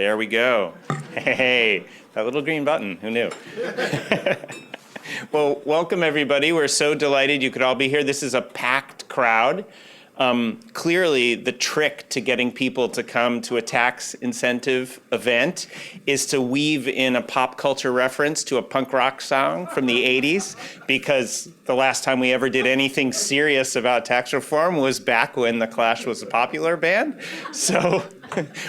There we go. Hey, that little green button, who knew? Well, welcome everybody. We're so delighted you could all be here. This is a packed crowd. Clearly, the trick to getting people to come to a tax incentive event is to weave in a pop culture reference to a punk rock song from the 80s, because the last time we ever did anything serious about tax reform was back when The Clash was a popular band. So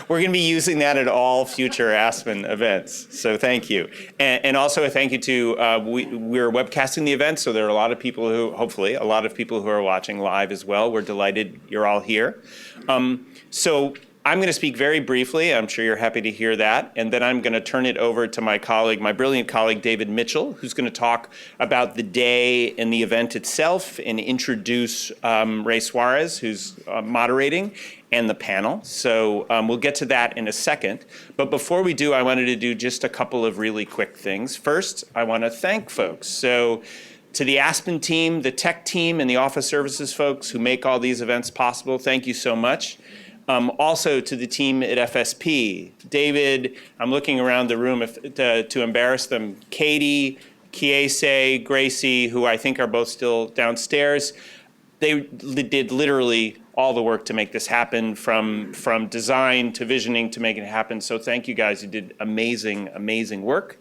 we're going to be using that at all future Aspen events. So thank you. And also a thank you to, we're webcasting the event, so there are a lot of people who, hopefully, a lot of people who are watching live as well. We're delighted you're all here. So I'm going to speak very briefly. I'm sure you're happy to hear that. And then I'm going to turn it over to my colleague, my brilliant colleague, David Mitchell, who's going to talk about the day and the event itself and introduce Ray Suarez, who's moderating, and the panel. So we'll get to that in a second. But before we do, I wanted to do just a couple of really quick things. First, I want to thank folks. So to the Aspen team, the tech team, and the office services folks who make all these events possible, thank you so much. Also to the team at FSP. David, I'm looking around the room to embarrass them. Katie, Kiese, Gracie, who I think are both still downstairs. They did literally all the work to make this happen, from design to visioning to making it happen. So thank you guys, you did amazing, amazing work.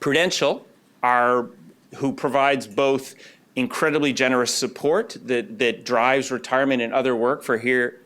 Prudential, who provides both incredibly generous support that drives retirement and other work for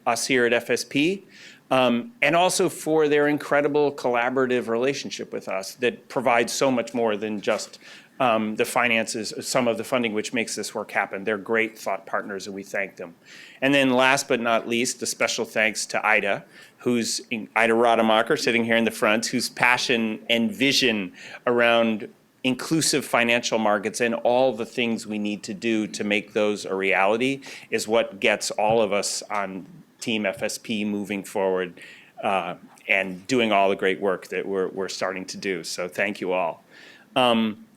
us here at FSP, and also for their incredible collaborative relationship with us that provides so much more than just the finances, some of the funding which makes this work happen. They're great thought partners, and we thank them. And then last but not least, a special thanks to Ida, Ida Rademacher, sitting here in the front, whose passion and vision around inclusive financial markets and all the things we need to do to make those a reality is what gets all of us on Team FSP moving forward and doing all the great work that we're starting to do. So thank you all.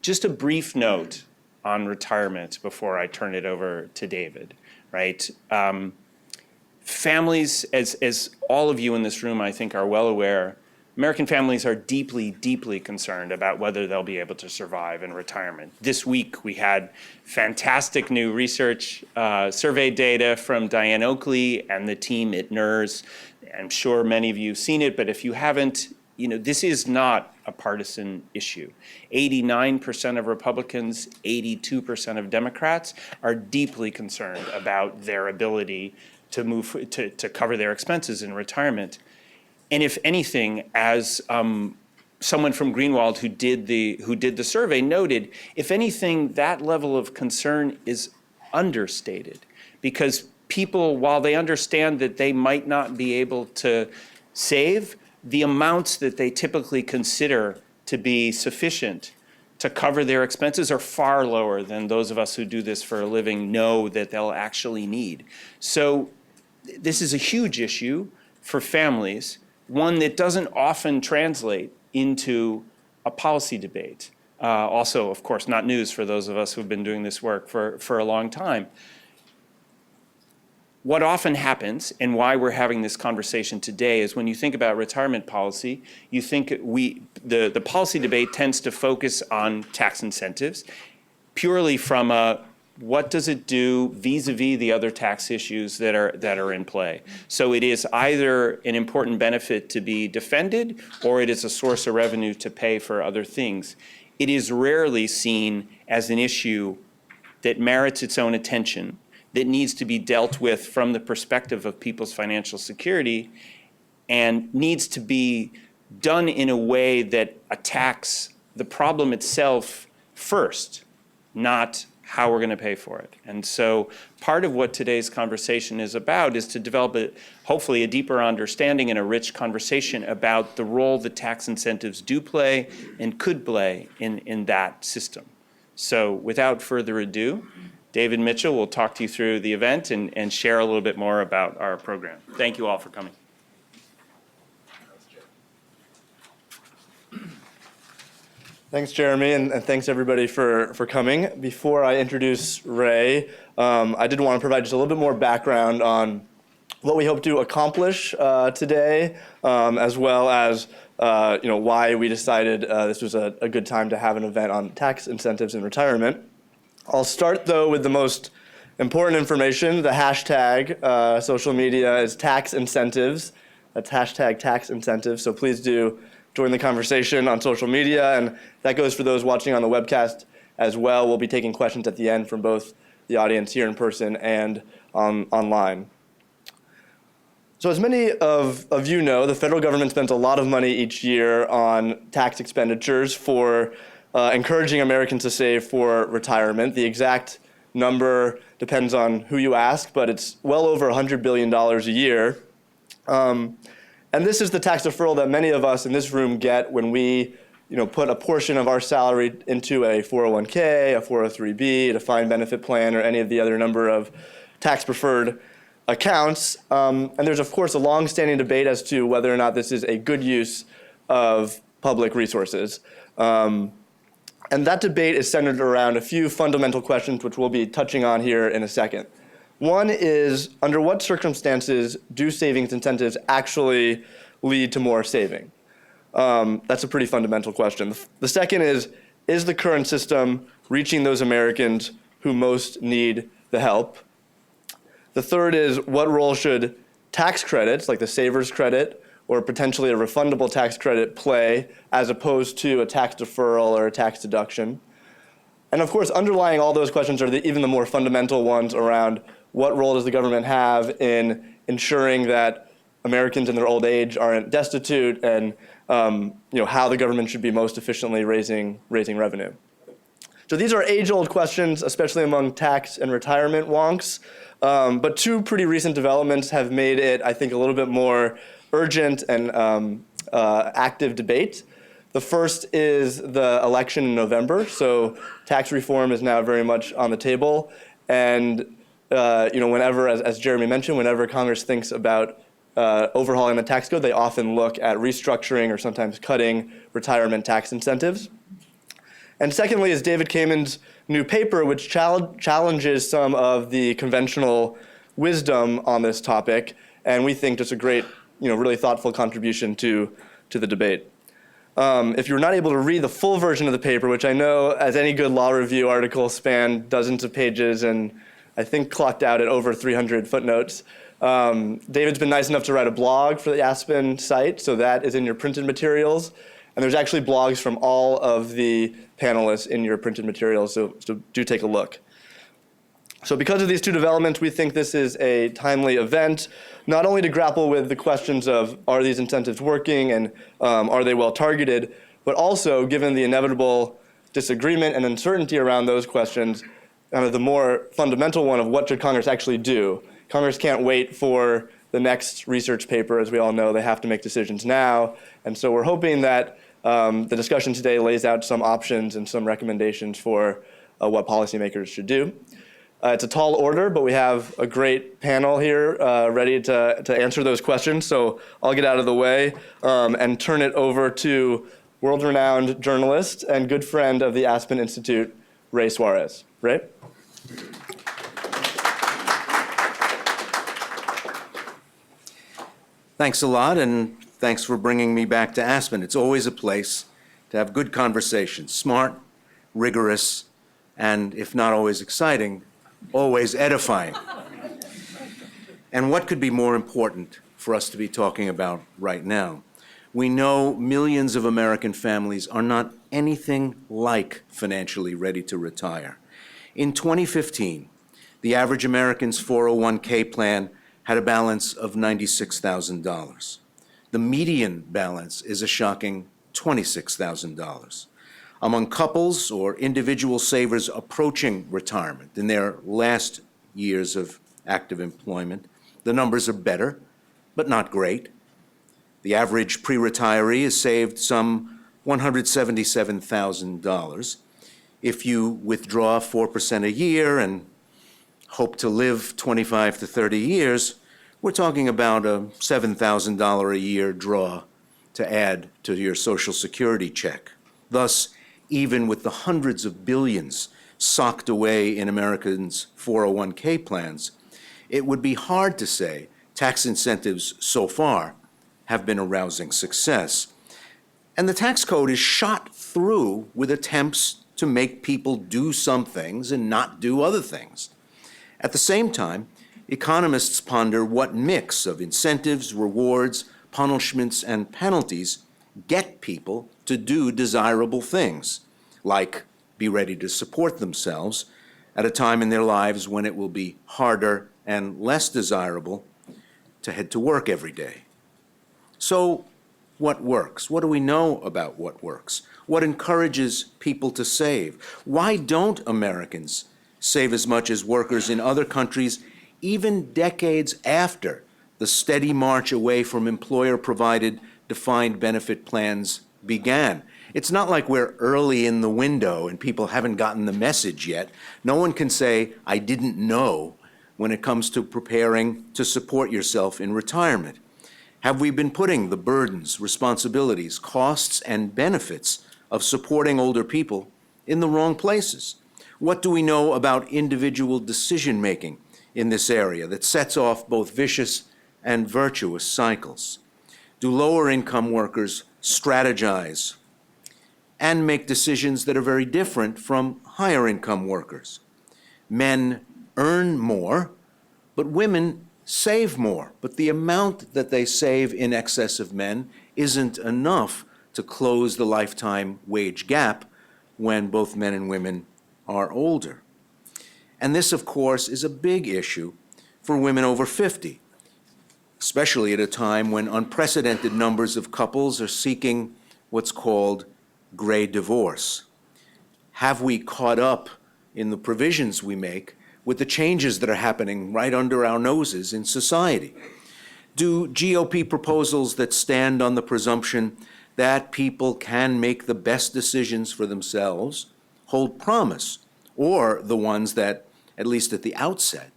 Just a brief note on retirement before I turn it over to David, right? Families, as all of you in this room I think are well aware, American families are deeply, deeply concerned about whether they'll be able to survive in retirement. This week, we had fantastic new research survey data from Diane Oakley and the team at NERS. I'm sure many of you have seen it, but if you haven't, this is not a partisan issue. 89% of Republicans, 82% of Democrats are deeply concerned about their ability to cover their expenses in retirement. And if anything, as someone from Greenwald who did the survey noted, if anything, that level of concern is understated, because people, while they understand that they might not be able to save, the amounts that they typically consider to be sufficient to cover their expenses are far lower than those of us who do this for a living know that they'll actually need. So this is a huge issue for families, one that doesn't often translate into a policy debate. Also, of course, not news for those of us who've been doing this work for a long time. What often happens, and why we're having this conversation today, is when you think about retirement policy, you think the policy debate tends to focus on tax incentives, purely from a what does it do vis-a-vis the other tax issues that are in play. So it is either an important benefit to be defended, or it is a source of revenue to pay for other things. It is rarely seen as an issue that merits its own attention, that needs to be dealt with from the perspective of people's financial security, and needs to be done in a way that attacks the problem itself first, not how we're going to pay for it. And so part of what today's conversation is about is to develop hopefully a deeper understanding and a rich conversation about the role that tax incentives do play and could play in that system. So without further ado, David Mitchell will talk to you through the event and share a little bit more about our program. Thank you all for coming. Thanks, Jeremy, and thanks everybody for coming. Before I introduce Ray, I did want to provide just a little bit more background on what we hope to accomplish today, as well as why we decided this was a good time to have an event on tax incentives in retirement. I'll start, though, with the most important information. The hashtag social media is tax incentives. That's hashtag tax incentives. So please do join the conversation on social media. And that goes for those watching on the webcast as well. We'll be taking questions at the end from both the audience here in person and online. So as many of you know, the federal government spends a lot of money each year on tax expenditures for encouraging Americans to save for retirement. The exact number depends on who you ask, but it's well over $100 billion a year. And this is the tax deferral that many of us in this room get when we put a portion of our salary into a 401k, a 403b, a defined benefit plan, or any of the other number of tax-preferred accounts. And there's, of course, a long-standing debate as to whether or not this is a good use of public resources. And that debate is centered around a few fundamental questions, which we'll be touching on here in a second. One is, under what circumstances do savings incentives actually lead to more saving? That's a pretty fundamental question. The second is the current system reaching those Americans who most need the help? The third is, what role should tax credits, like the saver's credit, or potentially a refundable tax credit play, as opposed to a tax deferral or a tax deduction? And of course, underlying all those questions are even the more fundamental ones around what role does the government have in ensuring that Americans in their old age aren't destitute, and how the government should be most efficiently raising revenue. So these are age-old questions, especially among tax and retirement wonks. But two pretty recent developments have made it, I think, a little bit more urgent and active debate. The first is the election in November. So tax reform is now very much on the table. And whenever, as Jeremy mentioned, whenever Congress thinks about overhauling the tax code, they often look at restructuring or sometimes cutting retirement tax incentives. And secondly is David Kamen's new paper, which challenges some of the conventional wisdom on this topic, and we think just a great, really thoughtful contribution to the debate. If you're not able to read the full version of the paper, which I know, as any good law review article, span dozens of pages and I think clocked out at over 300 footnotes, David's been nice enough to write a blog for the Aspen site, so that is in your printed materials. And there's actually blogs from all of the panelists in your printed materials, so do take a look. So because of these two developments, we think this is a timely event, not only to grapple with the questions of, are these incentives working and are they well targeted, but also, given the inevitable disagreement and uncertainty around those questions, the more fundamental one of what should Congress actually do. Congress can't wait for the next research paper. As we all know, they have to make decisions now. And so we're hoping that the discussion today lays out some options and some recommendations for what policymakers should do. It's a tall order, but we have a great panel here ready to answer those questions. So I'll get out of the way and turn it over to world-renowned journalist and good friend of the Aspen Institute, Ray Suarez. Ray? Thanks a lot, and thanks for bringing me back to Aspen. It's always a place to have good conversations, smart, rigorous, and if not always exciting, always edifying. And what could be more important for us to be talking about right now? We know millions of American families are not anything like financially ready to retire. In 2015, the average American's 401k plan had a balance of $96,000. The median balance is a shocking $26,000. Among couples or individual savers approaching retirement in their last years of active employment, the numbers are better, but not great. The average pre-retiree has saved some $177,000. If you withdraw 4% a year and hope to live 25 to 30 years, we're talking about a $7,000 a year draw to add to your Social Security check. Thus, even with the hundreds of billions socked away in Americans' 401k plans, it would be hard to say Tax incentives so far have been a rousing success. And the tax code is shot through with attempts to make people do some things and not do other things. At the same time, economists ponder what mix of incentives, rewards, punishments, and penalties get people to do desirable things, like be ready to support themselves at a time in their lives when it will be harder and less desirable to head to work every day. So, what works? What do we know about what works? What encourages people to save? Why don't Americans save as much as workers in other countries, even decades after the steady march away from employer-provided defined benefit plans began? It's not like we're early in the window and people haven't gotten the message yet. No one can say, I didn't know, when it comes to preparing to support yourself in retirement. Have we been putting the burdens, responsibilities, costs, and benefits of supporting older people in the wrong places? What do we know about individual decision-making in this area that sets off both vicious and virtuous cycles? Do lower-income workers strategize and make decisions that are very different from higher-income workers? Men earn more, but women save more. But the amount that they save in excess of men isn't enough to close the lifetime wage gap when both men and women are older. And this, of course, is a big issue for women over 50, especially at a time when unprecedented numbers of couples are seeking what's called gray divorce. Have we caught up in the provisions we make with the changes that are happening right under our noses in society? Do GOP proposals that stand on the presumption that people can make the best decisions for themselves hold promise, or the ones that, at least at the outset,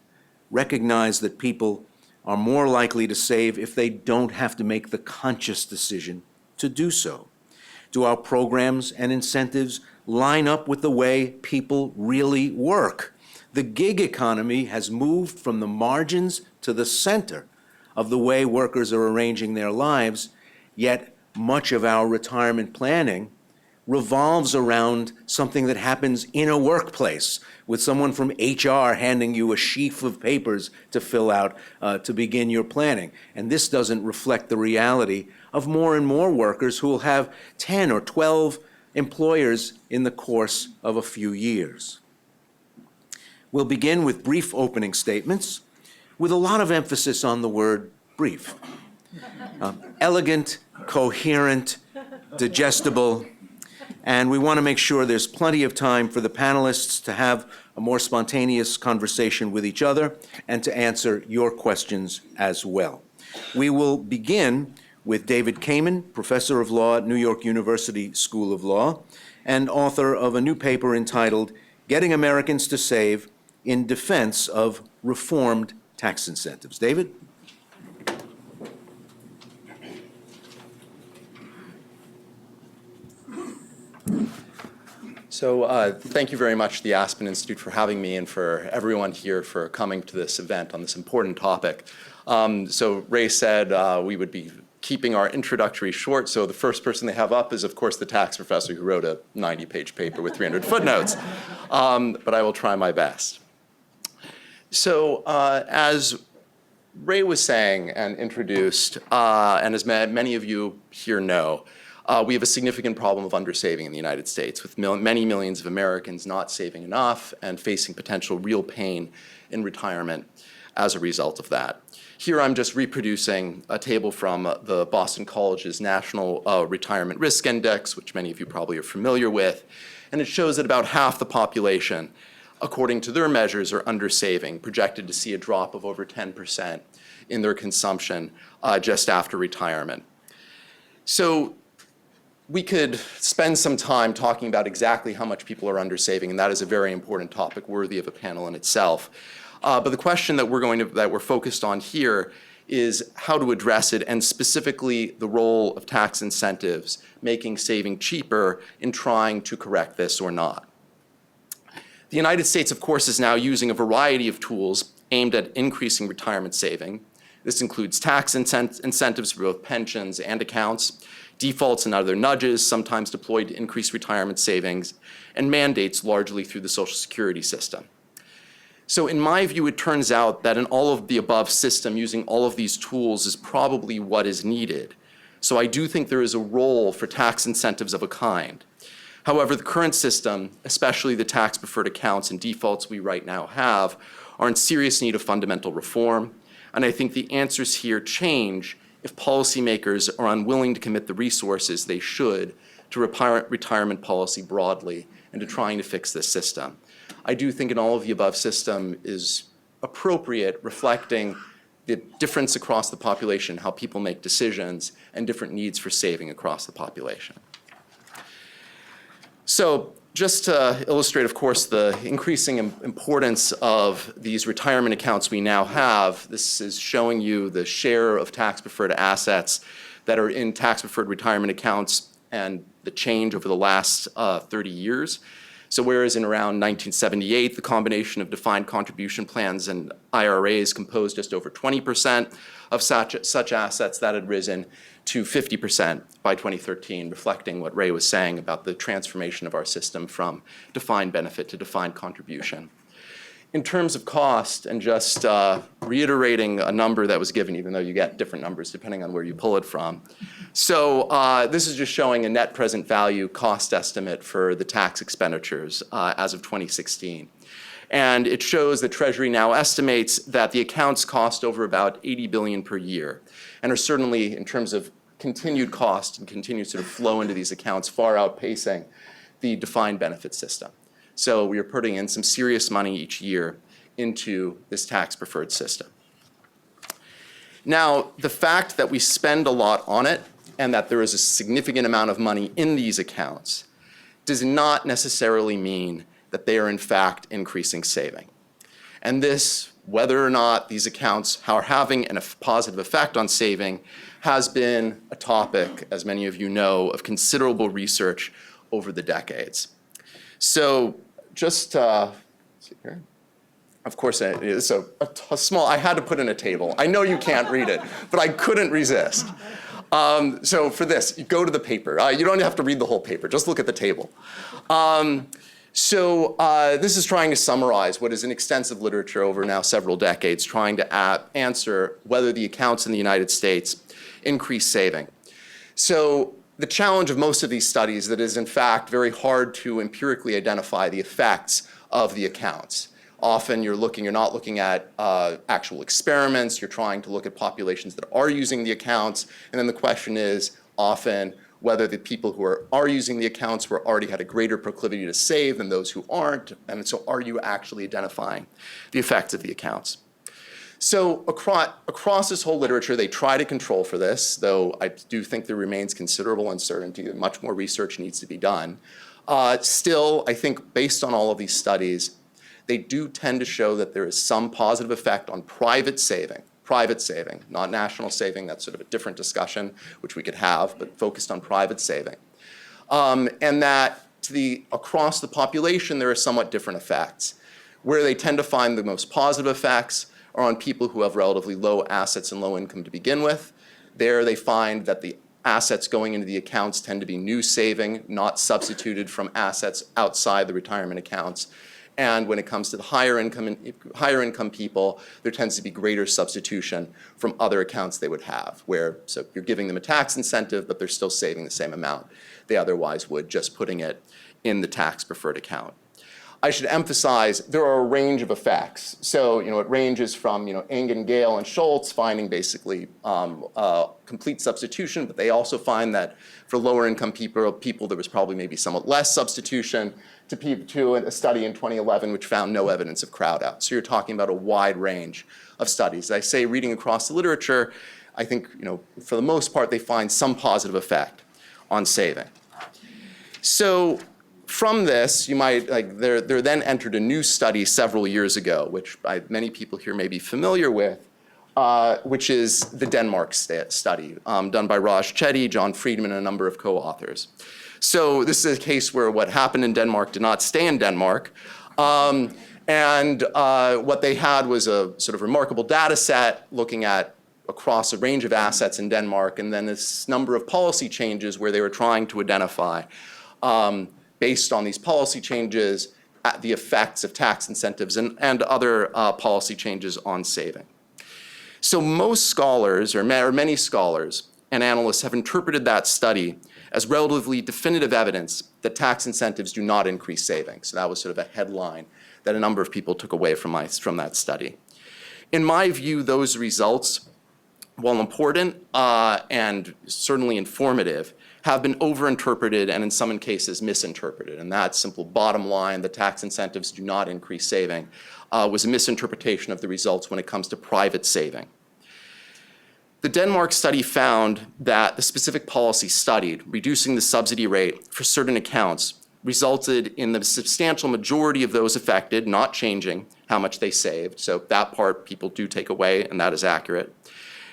recognize that people are more likely to save if they don't have to make the conscious decision to do so? Do our programs and incentives line up with the way people really work? The gig economy has moved from the margins to the center of the way workers are arranging their lives, yet much of our retirement planning revolves around something that happens in a workplace, with someone from HR handing you a sheaf of papers to fill out to begin your planning. And this doesn't reflect the reality of more and more workers who will have 10 or 12 employers in the course of a few years. We'll begin with brief opening statements with a lot of emphasis on the word brief. Elegant, coherent, digestible, and we want to make sure there's plenty of time for the panelists to have a more spontaneous conversation with each other and to answer your questions as well. We will begin with David Kamen, professor of law at New York University School of Law and author of a new paper entitled Getting Americans to Save in Defense of Reformed Tax Incentives. David? So thank you very much to the Aspen Institute for having me and for everyone here for coming to this event on this important topic. So Ray said we would be keeping our introductory short, so the first person they have up is, of course, the tax professor who wrote a 90-page paper with 300 footnotes, but I will try my best. So as Ray was saying and introduced, and as many of you here know, we have a significant problem of undersaving in the United States, with many millions of Americans not saving enough and facing potential real pain in retirement as a result of that. Here I'm just reproducing a table from the Boston College's National Retirement Risk Index, which many of you probably are familiar with, and it shows that about half the population, according to their measures, are undersaving, projected to see a drop of over 10% in their consumption just after retirement. So we could spend some time talking about exactly how much people are undersaving, and that is a very important topic worthy of a panel in itself. But the question that we're focused on here is how to address it, and specifically the role of tax incentives making saving cheaper in trying to correct this or not. The United States, of course, is now using a variety of tools aimed at increasing retirement saving, This includes tax incentives for both pensions and accounts, defaults and other nudges, sometimes deployed to increase retirement savings, and mandates largely through the Social Security system. So in my view, it turns out that an all of the above system using all of these tools is probably what is needed. So I do think there is a role for tax incentives of a kind. However, the current system, especially the tax-preferred accounts and defaults we right now have, are in serious need of fundamental reform. And I think the answers here change if policymakers are unwilling to commit the resources they should to retirement policy broadly and to trying to fix this system. I do think an all of the above system is appropriate, reflecting the difference across the population, how people make decisions, and different needs for saving across the population. So just to illustrate, of course, the increasing importance of these retirement accounts we now have, this is showing you the share of tax-preferred assets that are in tax-preferred retirement accounts and the change over the last 30 years. So whereas in around 1978, the combination of defined contribution plans and IRAs composed just over 20% of such assets, that had risen to 50% by 2013, reflecting what Ray was saying about the transformation of our system from defined benefit to defined contribution. In terms of cost, and just reiterating a number that was given, even though you get different numbers depending on where you pull it from. So this is just showing a net present value cost estimate for the tax expenditures as of 2016. And it shows that Treasury now estimates that the accounts cost over about $80 billion per year, and are certainly, in terms of continued cost and continued sort of flow into these accounts, far outpacing the defined benefit system. So we are putting in some serious money each year into this tax-preferred system. Now, the fact that we spend a lot on it and that there is a significant amount of money in these accounts does not necessarily mean that they are in fact increasing saving. And this, whether or not these accounts are having a positive effect on saving, has been a topic, as many of you know, of considerable research over the decades. So just, see here. Of course, it's a small, I had to put in a table. I know you can't read it, but I couldn't resist. So for this, you go to the paper. You don't have to read the whole paper, just look at the table. This is trying to summarize what is an extensive literature over now several decades, trying to answer whether the accounts in the United States increase saving. So the challenge of most of these studies that is in fact very hard to empirically identify the effects of the accounts. Often you're not looking at actual experiments, you're trying to look at populations that are using the accounts, and then the question is often whether the people who are using the accounts already had a greater proclivity to save than those who aren't, and so are you actually identifying the effects of the accounts? So across this whole literature, they try to control for this, though I do think there remains considerable uncertainty that much more research needs to be done. Still, I think based on all of these studies, they do tend to show that there is some positive effect on private saving, not national saving. That's sort of a different discussion, which we could have, but focused on private saving. And that across the population, there are somewhat different effects. Where they tend to find the most positive effects are on people who have relatively low assets and low income to begin with. There they find that the assets going into the accounts tend to be new saving, not substituted from assets outside the retirement accounts. And when it comes to the higher income people, there tends to be greater substitution from other accounts they would have, so you're giving them a tax incentive, but they're still saving the same amount they otherwise would, just putting it in the tax-preferred account. I should emphasize there are a range of effects. So it ranges from Engen, Gale, and Schultz finding basically complete substitution, but they also find that for lower income people there was probably maybe somewhat less substitution, to a study in 2011 which found no evidence of crowd out. So you're talking about a wide range of studies. As I say, reading across the literature, I think for the most part they find some positive effect on saving. So from this, you might, there then entered a new study several years ago, which many people here may be familiar with, which is the Denmark study, done by Raj Chetty, John Friedman, and a number of co-authors. So this is a case where what happened in Denmark did not stay in Denmark. And what they had was a sort of remarkable data set looking at across a range of assets in Denmark, and then this number of policy changes where they were trying to identify, based on these policy changes, the effects of tax incentives and other policy changes on saving. So most scholars, or many scholars and analysts, have interpreted that study as relatively definitive evidence that tax incentives do not increase savings. So that was sort of a headline that a number of people took away from that study. In my view, those results, while important and certainly informative, have been overinterpreted and in some cases misinterpreted. And that simple bottom line, the tax incentives do not increase saving, was a misinterpretation of the results when it comes to private saving. The Denmark study found that the specific policy studied, reducing the subsidy rate for certain accounts, resulted in the substantial majority of those affected not changing how much they saved. So that part people do take away, and that is accurate.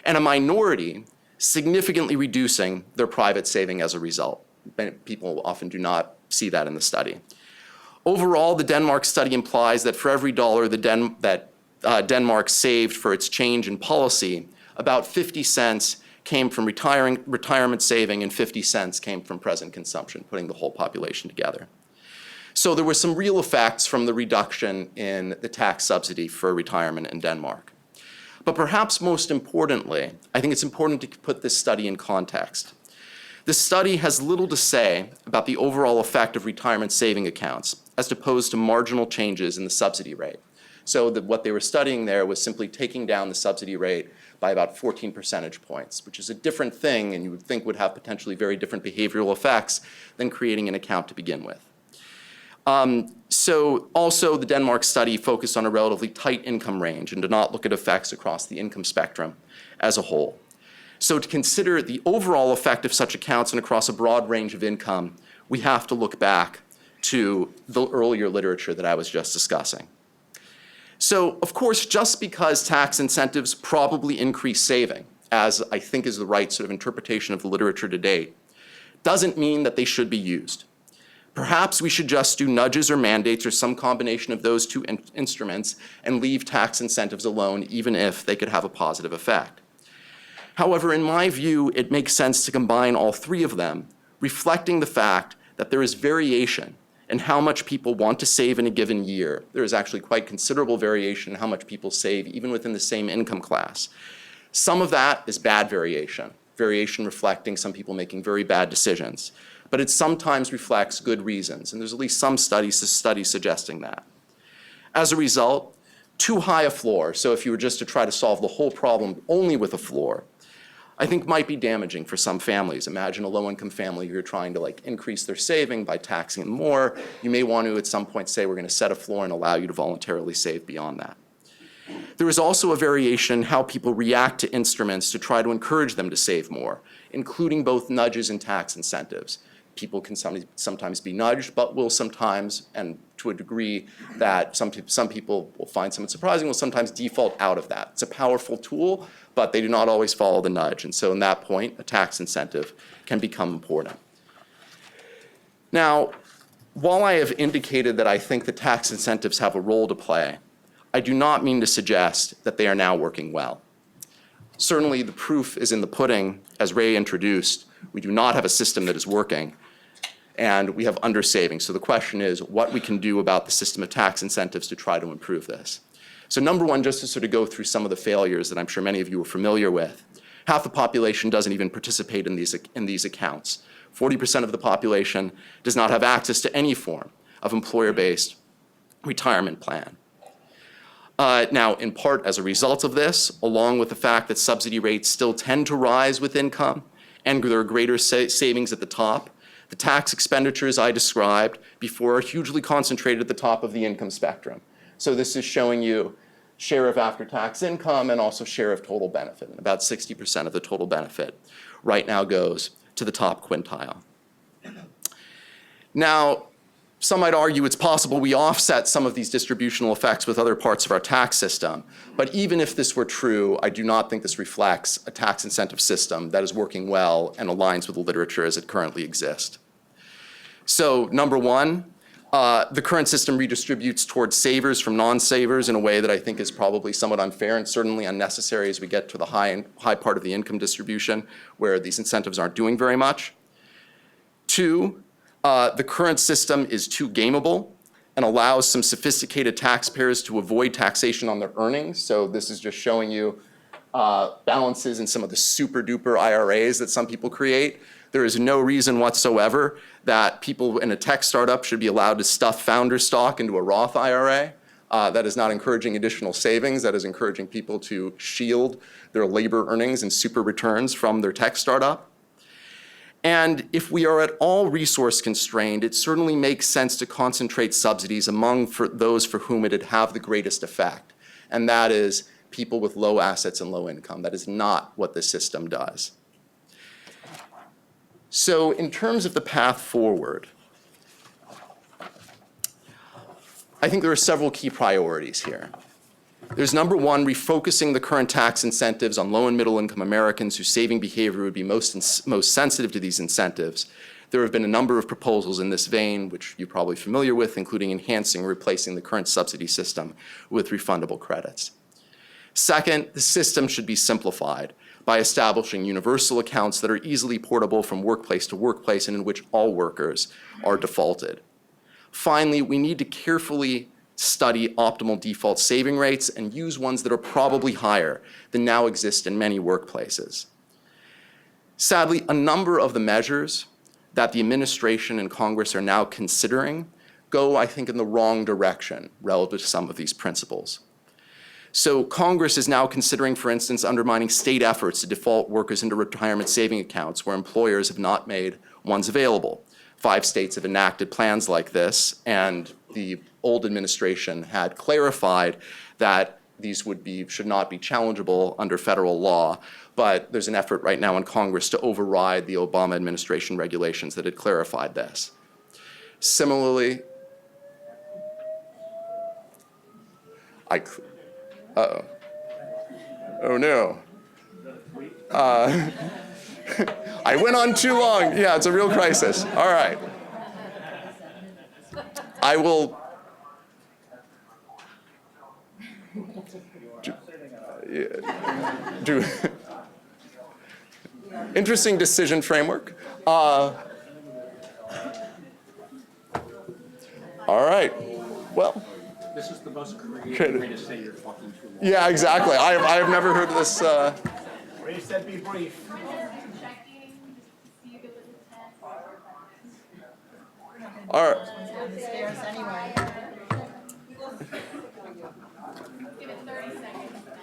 And a minority significantly reducing their private saving as a result. People often do not see that in the study. Overall, the Denmark study implies that for every dollar that Denmark saved for its change in policy, about 50 cents came from retirement saving and 50 cents came from present consumption, putting the whole population together. So there were some real effects from the reduction in the tax subsidy for retirement in Denmark. But perhaps most importantly, I think it's important to put this study in context. This study has little to say about the overall effect of retirement saving accounts as opposed to marginal changes in the subsidy rate. So what they were studying there was simply taking down the subsidy rate by about 14 percentage points, which is a different thing and you would think would have potentially very different behavioral effects than creating an account to begin with. So also the Denmark study focused on a relatively tight income range and did not look at effects across the income spectrum as a whole. So to consider the overall effect of such accounts and across a broad range of income, we have to look back to the earlier literature that I was just discussing. So, of course, just because tax incentives probably increase saving, as I think is the right sort of interpretation of the literature to date, doesn't mean that they should be used. Perhaps we should just do nudges or mandates or some combination of those two instruments and leave tax incentives alone, even if they could have a positive effect. However, in my view, it makes sense to combine all three of them, reflecting the fact that there is variation in how much people want to save in a given year. There is actually quite considerable variation in how much people save, even within the same income class. Some of that is bad variation reflecting some people making very bad decisions. But it sometimes reflects good reasons, and there's at least some studies suggesting that. As a result, too high a floor, so if you were just to try to solve the whole problem only with a floor, I think might be damaging for some families. Imagine a low-income family who you're trying to increase their saving by taxing them more. You may want to at some point say, we're going to set a floor and allow you to voluntarily save beyond that. There is also a variation in how people react to instruments to try to encourage them to save more, including both nudges and tax incentives. People can sometimes be nudged, but will sometimes, and to a degree that some people will find somewhat surprising, will sometimes default out of that. It's a powerful tool, but they do not always follow the nudge. And so in that point, a tax incentive can become important. Now, while I have indicated that I think the tax incentives have a role to play, I do not mean to suggest that they are now working well. Certainly, the proof is in the pudding, as Ray introduced. We do not have a system that is working, and we have undersaving. So the question is what we can do about the system of tax incentives to try to improve this. So number one, just to sort of go through some of the failures that I'm sure many of you are familiar with. Half the population doesn't even participate in these accounts. 40% of the population does not have access to any form of employer-based retirement plan. Now, in part as a result of this, along with the fact that subsidy rates still tend to rise with income and there are greater savings at the top, the tax expenditures I described before are hugely concentrated at the top of the income spectrum. So this is showing you share of after-tax income and also share of total benefit. And about 60% of the total benefit right now goes to the top quintile. Now, some might argue it's possible we offset some of these distributional effects with other parts of our tax system. But even if this were true, I do not think this reflects a tax incentive system that is working well and aligns with the literature as it currently exists. So number one, The current system redistributes towards savers from non-savers in a way that I think is probably somewhat unfair and certainly unnecessary as we get to the high part of the income distribution where these incentives aren't doing very much. Two, the current system is too gameable and allows some sophisticated taxpayers to avoid taxation on their earnings. So this is just showing you balances in some of the super duper IRAs that some people create. There is no reason whatsoever that people in a tech startup should be allowed to stuff founder stock into a Roth IRA. That is not encouraging additional savings. That is encouraging people to shield their labor earnings and super returns from their tech startup. And if we are at all resource constrained, it certainly makes sense to concentrate subsidies among those for whom it'd have the greatest effect. And that is people with low assets and low income. That is not what the system does. So in terms of the path forward, I think there are several key priorities here. There's number one, refocusing the current tax incentives on low and middle income Americans whose saving behavior would be most sensitive to these incentives. There have been a number of proposals in this vein, which you're probably familiar with, including enhancing or replacing the current subsidy system with refundable credits. Second, the system should be simplified by establishing universal accounts that are easily portable from workplace to workplace and in which all workers are defaulted. Finally, we need to carefully study optimal default saving rates and use ones that are probably higher than now exist in many workplaces. Sadly, a number of the measures that the administration and Congress are now considering go, I think, in the wrong direction relative to some of these principles. So Congress is now considering, for instance, undermining state efforts to default workers into retirement saving accounts where employers have not made ones available. 5 states have enacted plans like this, and the old administration had clarified that these should not be challengeable under federal law, but there's an effort right now in Congress to override the Obama administration regulations that had clarified this. Similarly, oh no. I went on too long. Yeah, it's a real crisis. All right. I will do interesting decision framework. All right. Well. This is the most creative way to say you're talking too long. Yeah, exactly. I have never heard this. Ray said be brief. All right.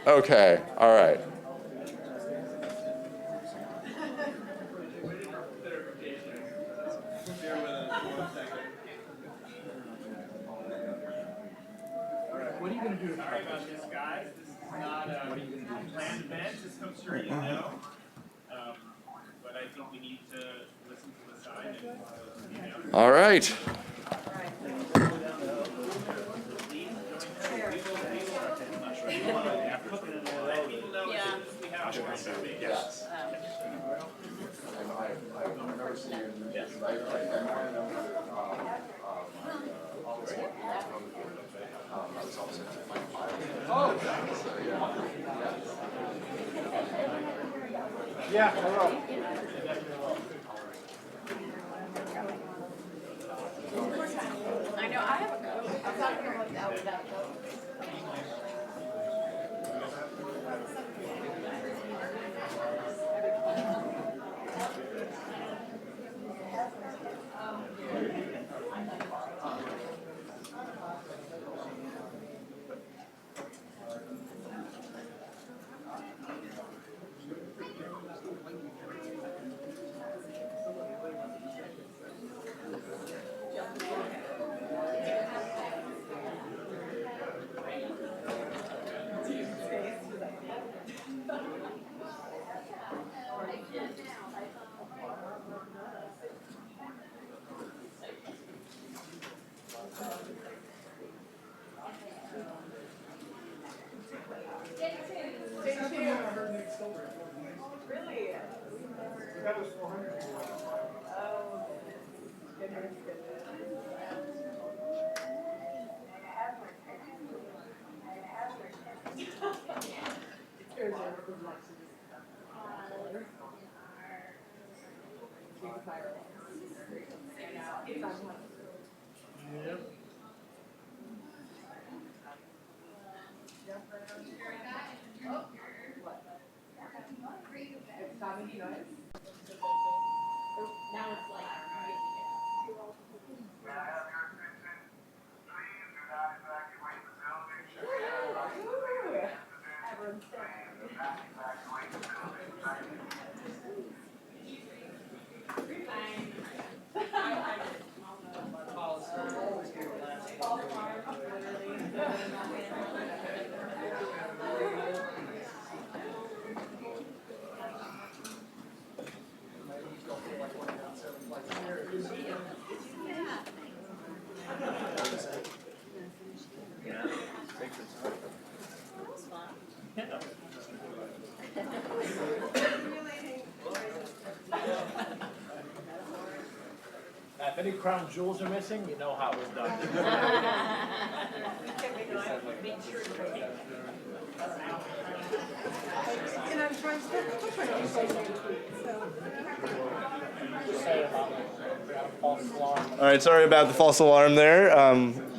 Okay. All right. What are you going to do? Sorry about this, guys. This is not a planned event, as I'm sure you know. But I think we need to listen to the side and All right. Yes. Yeah, hello. I know, I have a coat. I'm not going to look out without coat. Really? That was 400. Oh, goodness, goodness. Now it's like If any crown jewels are missing, you know how it was done. And I'm trying to say All right, sorry about the false alarm there.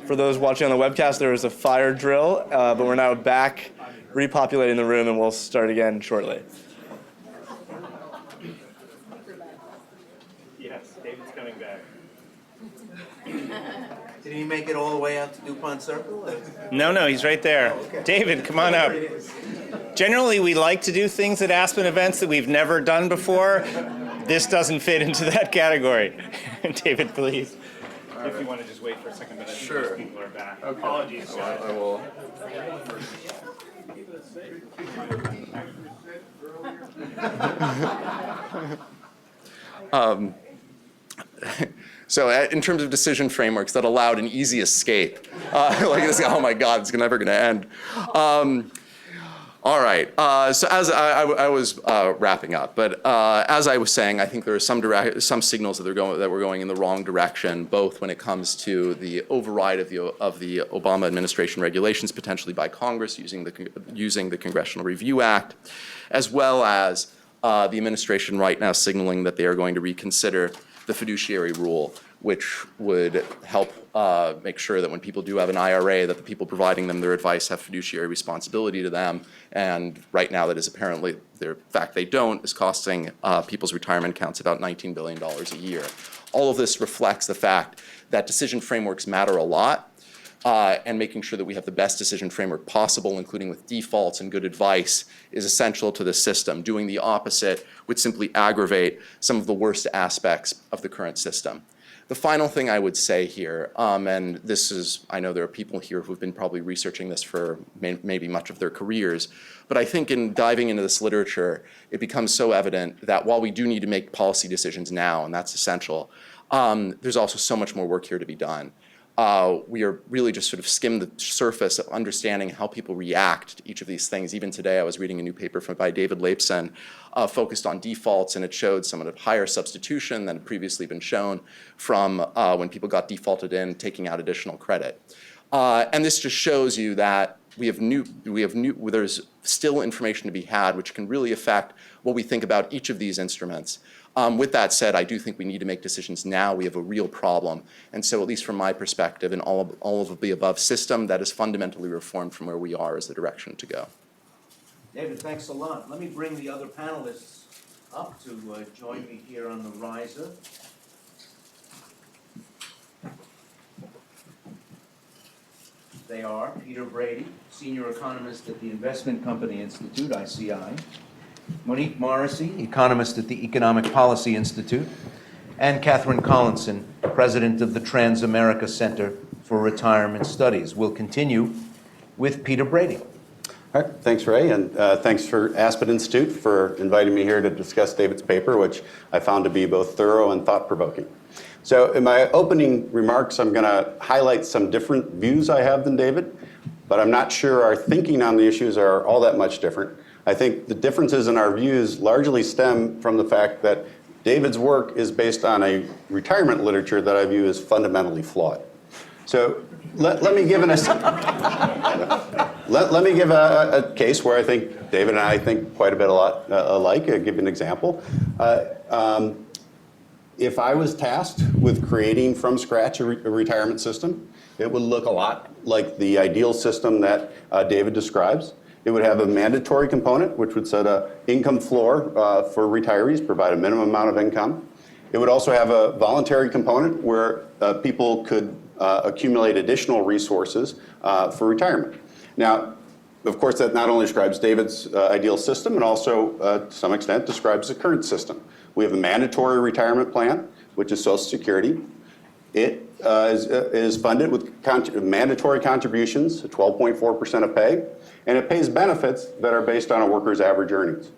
For those watching on the webcast, there was a fire drill, but we're now back repopulating the room, and we'll start again shortly. Yes, David's coming back. Did he make it all the way out to DuPont Circle? No, he's right there. David, come on up. Generally, we like to do things at Aspen events that we've never done before. This doesn't fit into that category. David, please. If you want to just wait for a second, but I think those people are back. Okay. Apologies, guys. I will. So in terms of decision frameworks that allowed an easy escape, like this, oh my God, it's never going to end. All right, so as I was wrapping up, but as I was saying, I think there are some signals that we're going in the wrong direction, both when it comes to the override of the Obama administration regulations potentially by Congress using the Congressional Review Act, as well as the administration right now signaling that they are going to reconsider the fiduciary rule, which would help make sure that when people do have an IRA, that the people providing them their advice have fiduciary responsibility to them. And right now, that is apparently, the fact they don't, is costing people's retirement accounts about $19 billion a year. All of this reflects the fact that decision frameworks matter a lot, and making sure that we have the best decision framework possible, including with defaults and good advice, is essential to the system. Doing the opposite would simply aggravate some of the worst aspects of the current system. The final thing I would say here, and this is, I know there are people here who've been probably researching this for maybe much of their careers, but I think in diving into this literature, it becomes so evident that while we do need to make policy decisions now, and that's essential, there's also so much more work here to be done. We are really just sort of skimmed the surface of understanding how people react to each of these things. Even today, I was reading a new paper by David Leibson focused on defaults, and it showed some of the higher substitution than had previously been shown from when people got defaulted in, taking out additional credit. And this just shows you that there's still information to be had, which can really affect what we think about each of these instruments. With that said, I do think we need to make decisions now. We have a real problem. And so at least from my perspective, in all of the above system, that is fundamentally reformed from where we are is the direction to go. David, thanks a lot. Let me bring the other panelists up to join me here on the riser. They are Peter Brady, Senior Economist at the Investment Company Institute, ICI, Monique Morrissey, Economist at the Economic Policy Institute, and Catherine Collinson, President of the Transamerica Center for Retirement Studies. We'll continue with Peter Brady. All right, thanks, Ray, and thanks for Aspen Institute for inviting me here to discuss David's paper, which I found to be both thorough and thought-provoking. So in my opening remarks, I'm going to highlight some different views I have than David, but I'm not sure our thinking on the issues are all that much different. I think the differences in our views largely stem from the fact that David's work is based on a retirement literature that I view as fundamentally flawed. So let me give an Let me give a case where I think David and I think quite a bit alike. I'll give you an example. If I was tasked with creating from scratch a retirement system, it would look a lot like the ideal system that David describes. It would have a mandatory component, which would set an income floor for retirees, provide a minimum amount of income. It would also have a voluntary component where people could accumulate additional resources for retirement. Now, of course, that not only describes David's ideal system, and also, to some extent, describes the current system. We have a mandatory retirement plan, which is Social Security. It is funded with mandatory contributions, 12.4% of pay, and it pays benefits that are based on a worker's average earnings.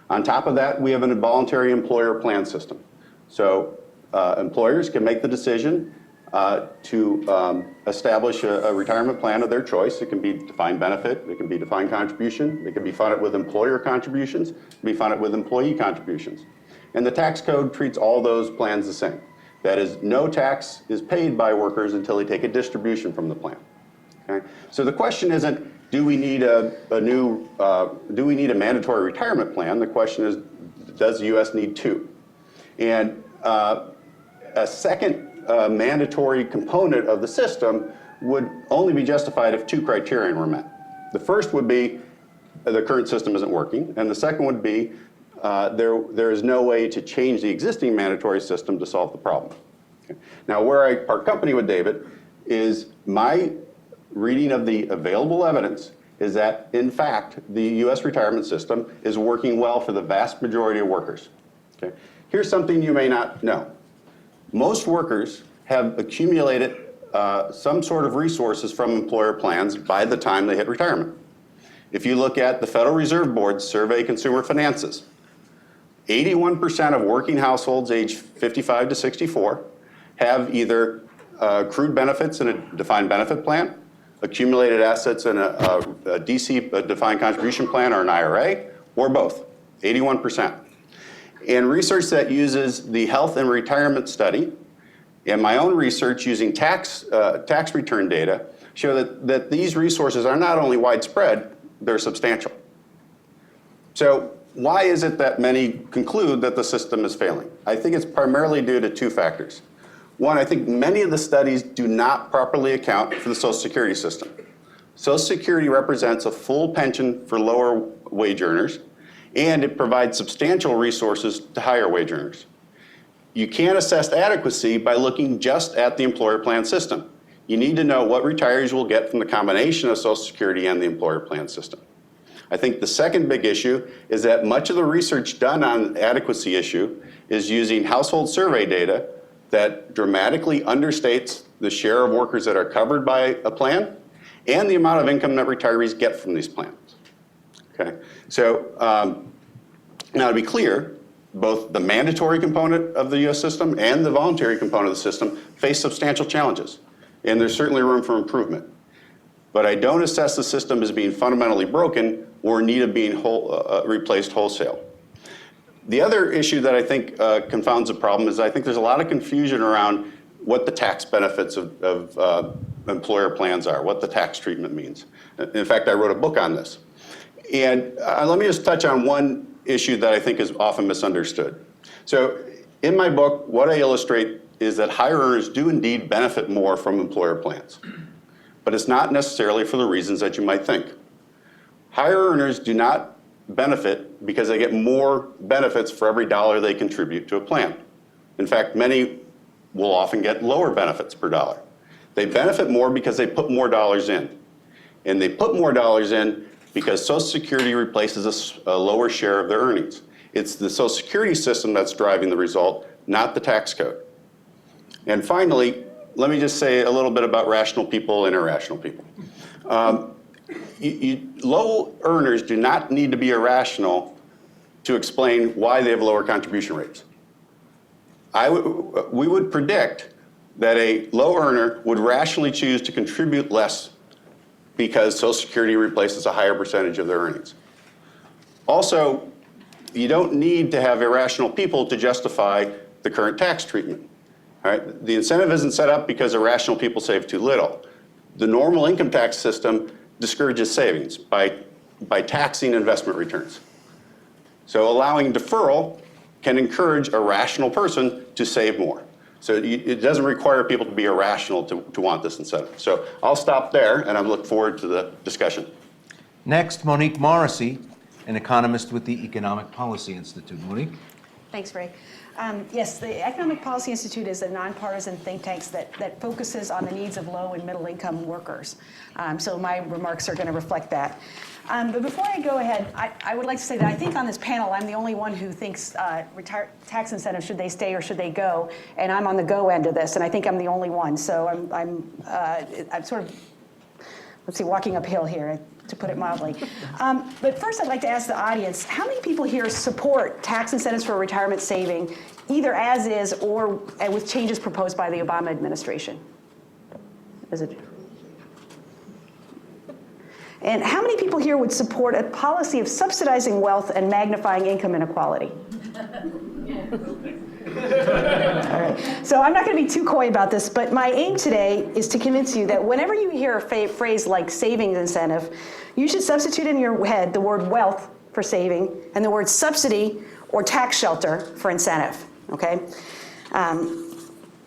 On top of that, we have an involuntary employer plan system. So employers can make the decision to establish a retirement plan of their choice. It can be defined benefit, it can be defined contribution, it can be funded with employer contributions, it can be funded with employee contributions. And the tax code treats all those plans the same. That is, no tax is paid by workers until they take a distribution from the plan. Okay? So the question isn't, do we need a mandatory retirement plan? The question is, does the U.S. need two? And a second mandatory component of the system would only be justified if two criteria were met. The first would be the current system isn't working, and the second would be there is no way to change the existing mandatory system to solve the problem. Okay. Now, where I part company with David is my reading of the available evidence is that, in fact, the U.S. retirement system is working well for the vast majority of workers. Okay. Here's something you may not know. Most workers have accumulated some sort of resources from employer plans by the time they hit retirement. If you look at the Federal Reserve Board's Survey Consumer Finances, 81% of working households aged 55 to 64 have either accrued benefits in a defined benefit plan, accumulated assets in a DC, a defined contribution plan, or an IRA, or both, 81%. And research that uses the Health and Retirement Study and my own research using tax return data show that these resources are not only widespread, they're substantial. So why is it that many conclude that the system is failing? I think it's primarily due to two factors. One, I think many of the studies do not properly account for the Social Security system. Social Security represents a full pension for lower wage earners, and it provides substantial resources to higher wage earners. You can't assess adequacy by looking just at the employer plan system. You need to know what retirees will get from the combination of Social Security and the employer plan system. I think the second big issue is that much of the research done on the adequacy issue is using household survey data that dramatically understates the share of workers that are covered by a plan and the amount of income that retirees get from these plans. Okay, so now to be clear, both the mandatory component of the U.S. system and the voluntary component of the system face substantial challenges, and there's certainly room for improvement. But I don't assess the system as being fundamentally broken or in need of being replaced wholesale. The other issue that I think confounds the problem is I think there's a lot of confusion around what the tax benefits of employer plans are, what the tax treatment means. In fact, I wrote a book on this. And let me just touch on one issue that I think is often misunderstood. So in my book, what I illustrate is that higher earners do indeed benefit more from employer plans. But it's not necessarily for the reasons that you might think. Higher earners do not benefit because they get more benefits for every dollar they contribute to a plan. In fact, many will often get lower benefits per dollar. They benefit more because they put more dollars in. And they put more dollars in because Social Security replaces a lower share of their earnings. It's the Social Security system that's driving the result, not the tax code. And finally, let me just say a little bit about rational people and irrational people. Low earners do not need to be irrational to explain why they have lower contribution rates. We would predict that a low earner would rationally choose to contribute less because Social Security replaces a higher percentage of their earnings. Also, you don't need to have irrational people to justify the current tax treatment. All right? The incentive isn't set up because irrational people save too little. The normal income tax system discourages savings by taxing investment returns. So allowing deferral can encourage a rational person to save more. So it doesn't require people to be irrational to want this incentive. So I'll stop there, and I look forward to the discussion. Next, Monique Morrissey, an economist with the Economic Policy Institute. Monique? Thanks, Ray. Yes, the Economic Policy Institute is a nonpartisan think tank that focuses on the needs of low and middle income workers. So my remarks are going to reflect that. But before I go ahead, I would like to say that I think on this panel, I'm the only one who thinks tax incentives, should they stay or should they go? And I'm on the go end of this, and I think I'm the only one. So I'm sort of, let's see, walking uphill here, to put it mildly. But first, I'd like to ask the audience, how many people here support tax incentives for retirement saving, either as is or with changes proposed by the Obama administration? Is it? And how many people here would support a policy of subsidizing wealth and magnifying income inequality? All right. So I'm not going to be too coy about this, but my aim today is to convince you that whenever you hear a phrase like savings incentive, you should substitute in your head the word wealth for saving and the word subsidy or tax shelter for incentive, okay?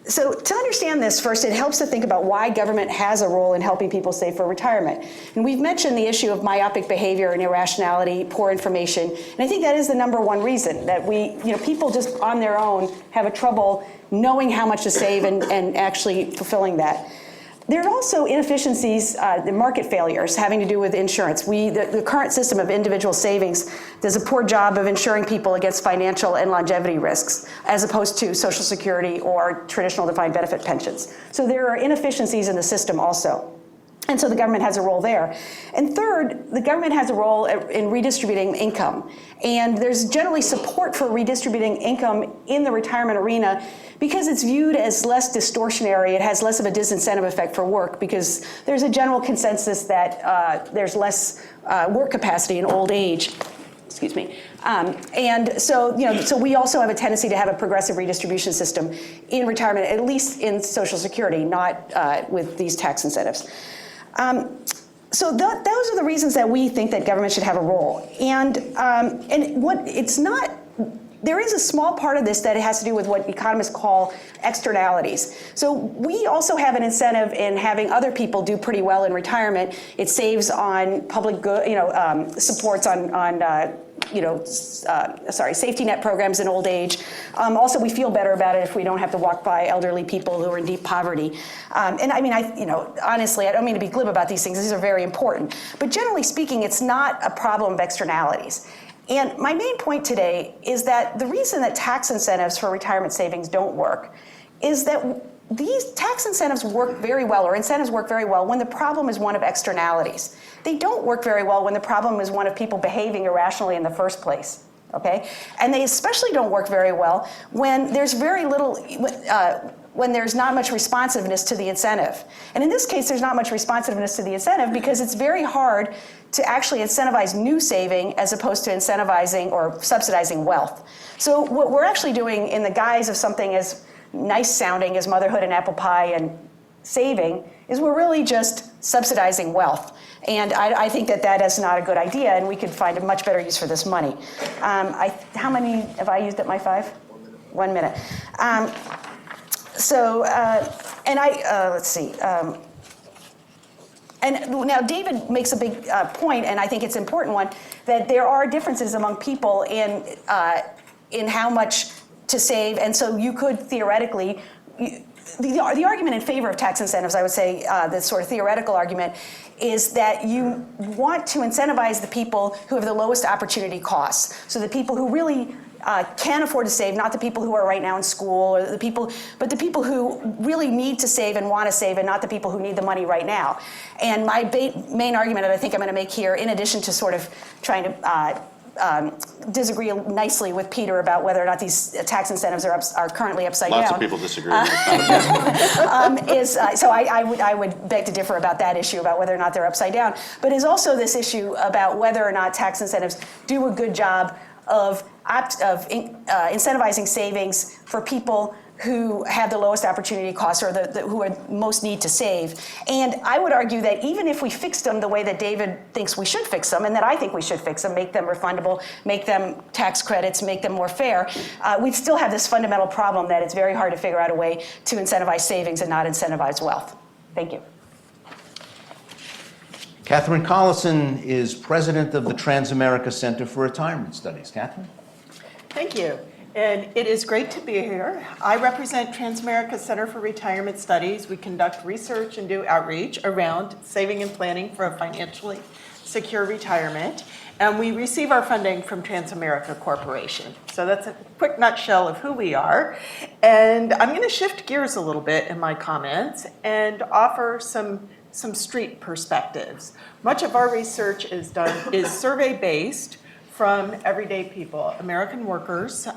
So to understand this, first, it helps to think about why government has a role in helping people save for retirement. And we've mentioned the issue of myopic behavior and irrationality, poor information, and I think that is the number one reason that people just on their own have a trouble knowing how much to save and actually fulfilling that. There are also inefficiencies, the market failures having to do with insurance. The current system of individual savings does a poor job of insuring people against financial and longevity risks, as opposed to Social Security or traditional defined benefit pensions. So there are inefficiencies in the system also. And so the government has a role there. And third, the government has a role in redistributing income. And there's generally support for redistributing income in the retirement arena because it's viewed as less distortionary. It has less of a disincentive effect for work because there's a general consensus that there's less work capacity in old age. Excuse me. And so, so we also have a tendency to have a progressive redistribution system in retirement, at least in Social Security, not with these tax incentives. So those are the reasons that we think that government should have a role. And there is a small part of this that has to do with what economists call externalities. So we also have an incentive in having other people do pretty well in retirement. It saves on public good, supports on safety net programs in old age. Also, we feel better about it if we don't have to walk by elderly people who are in deep poverty. Honestly, I don't mean to be glib about these things. These are very important. But generally speaking, it's not a problem of externalities. And my main point today is that the reason that tax incentives for retirement savings don't work is that these tax incentives work very well, or incentives work very well, when the problem is one of externalities. They don't work very well when the problem is one of people behaving irrationally in the first place, okay? And they especially don't work very well when there's very little, when there's not much responsiveness to the incentive. And in this case, there's not much responsiveness to the incentive because it's very hard to actually incentivize new saving as opposed to incentivizing or subsidizing wealth. So what we're actually doing in the guise of something as nice sounding as motherhood and apple pie and saving is we're really just subsidizing wealth. And I think that is not a good idea, and we could find a much better use for this money. How many have I used at my 5? 1 minute. Let's see. And now David makes a big point, and I think it's an important one, that there are differences among people in how much to save, and so you could theoretically, the argument in favor of tax incentives, I would say, the sort of theoretical argument, is that you want to incentivize the people who have the lowest opportunity costs. So the people who really can afford to save, not the people who are right now in school, or but the people who really need to save and want to save, and not the people who need the money right now. And my main argument that I think I'm going to make here, in addition to sort of trying to disagree nicely with Peter about whether or not these tax incentives are currently upside down. Lots of people disagree. So I would beg to differ about that issue about whether or not they're upside down. But is also this issue about whether or not tax incentives do a good job of incentivizing savings for people who have the lowest opportunity costs or who are most need to save. And I would argue that even if we fixed them the way that David thinks we should fix them, and that I think we should fix them, make them refundable, make them tax credits, make them more fair, we'd still have this fundamental problem that it's very hard to figure out a way to incentivize savings and not incentivize wealth. Thank you. Catherine Collison is president of the Transamerica Center for Retirement Studies. Catherine? Thank you. And it is great to be here. I represent Transamerica Center for Retirement Studies. We conduct research and do outreach around saving and planning for a financially secure retirement. And we receive our funding from Transamerica Corporation. So that's a quick nutshell of who we are. And I'm going to shift gears a little bit in my comments and offer some street perspectives. Much of our research is survey-based from everyday people, American workers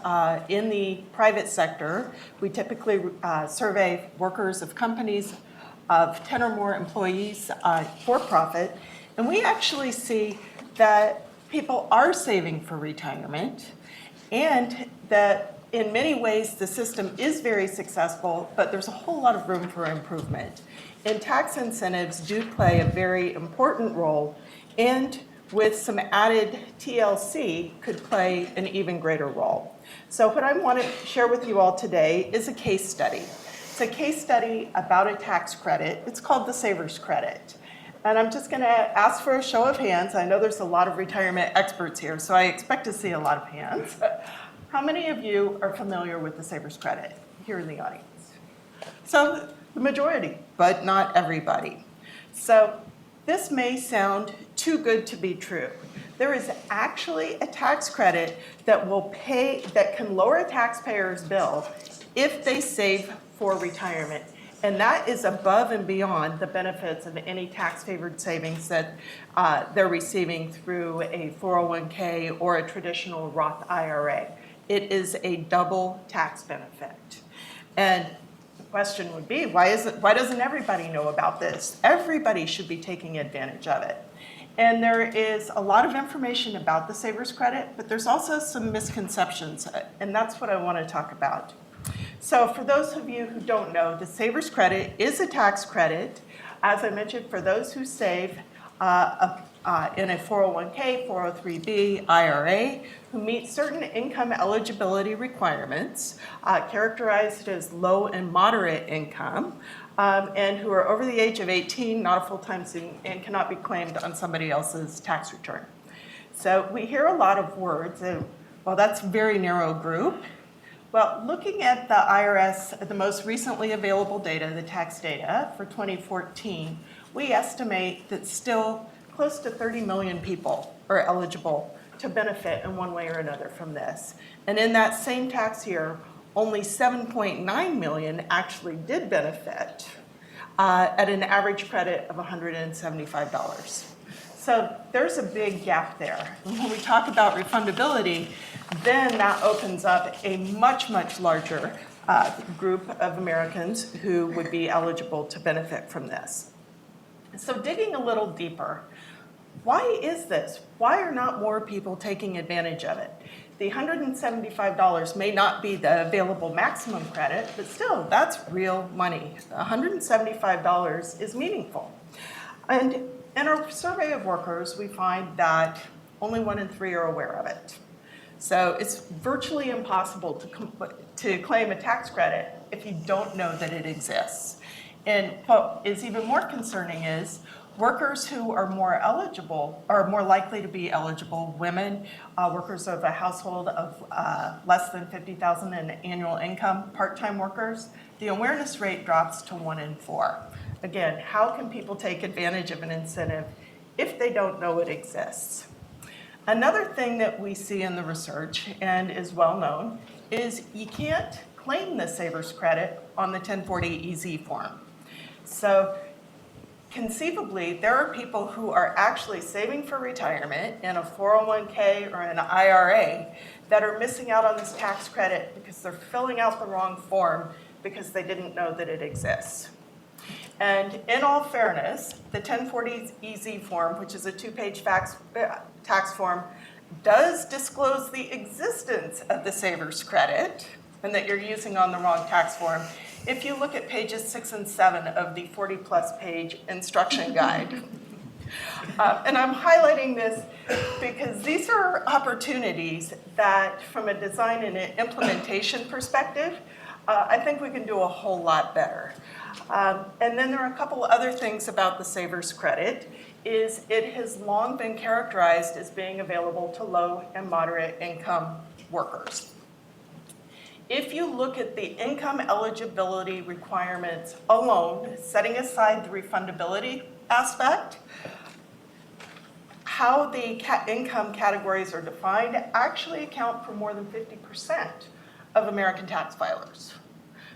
in the private sector. We typically survey workers of companies of 10 or more employees for profit. And we actually see that people are saving for retirement and that in many ways the system is very successful, but there's a whole lot of room for improvement. And tax incentives do play a very important role, and with some added TLC could play an even greater role. So what I want to share with you all today is a case study. It's a case study about a tax credit. It's called the Savers Credit. And I'm just going to ask for a show of hands. I know there's a lot of retirement experts here, so I expect to see a lot of hands. How many of you are familiar with the Savers Credit here in the audience? So the majority, but not everybody. So this may sound too good to be true. There is actually a tax credit that can lower a taxpayer's bill if they save for retirement. And that is above and beyond the benefits of any tax-favored savings that they're receiving through a 401k or a traditional Roth IRA. It is a double tax benefit. And the question would be, why doesn't everybody know about this? Everybody should be taking advantage of it. And there is a lot of information about the Savers Credit, but there's also some misconceptions, and that's what I want to talk about. So for those of you who don't know, the Savers Credit is a tax credit, as I mentioned, for those who save in a 401k, 403b, IRA, who meet certain income eligibility requirements, characterized as low and moderate income, and who are over the age of 18, not a full-time student, and cannot be claimed on somebody else's tax return. So we hear a lot of words, and well, that's a very narrow group. Well, looking at the IRS, the most recently available data, the tax data for 2014, we estimate that still close to 30 million people are eligible to benefit in one way or another from this. And in that same tax year, only 7.9 million actually did benefit at an average credit of $175. So there's a big gap there. And when we talk about refundability, then that opens up a much, much larger group of Americans who would be eligible to benefit from this. So digging a little deeper, why is this? Why are not more people taking advantage of it? The $175 may not be the available maximum credit, but still, that's real money. $175 is meaningful. And in our survey of workers, we find that only 1 in 3 are aware of it. So it's virtually impossible to claim a tax credit if you don't know that it exists. And what is even more concerning is workers who are more eligible, are more likely to be eligible, women, workers of a household of less than $50,000 in annual income, part-time workers, the awareness rate drops to 1 in 4. Again, how can people take advantage of an incentive if they don't know it exists? Another thing that we see in the research, and is well known, is you can't claim the Savers Credit on the 1040 EZ form. So conceivably, there are people who are actually saving for retirement in a 401k or an IRA that are missing out on this tax credit because they're filling out the wrong form because they didn't know that it exists. And in all fairness, the 1040 EZ form, which is a 2-page tax form, does disclose the existence of the Savers Credit, and that you're using on the wrong tax form. If you look at pages 6 and 7 of the 40-plus page instruction guide, and I'm highlighting this because these are opportunities that, from a design and an implementation perspective, I think we can do a whole lot better. And then there are a couple other things about the Savers Credit. It has long been characterized as being available to low and moderate income workers. If you look at the income eligibility requirements alone, setting aside the refundability aspect, how the income categories are defined actually account for more than 50% of American tax filers.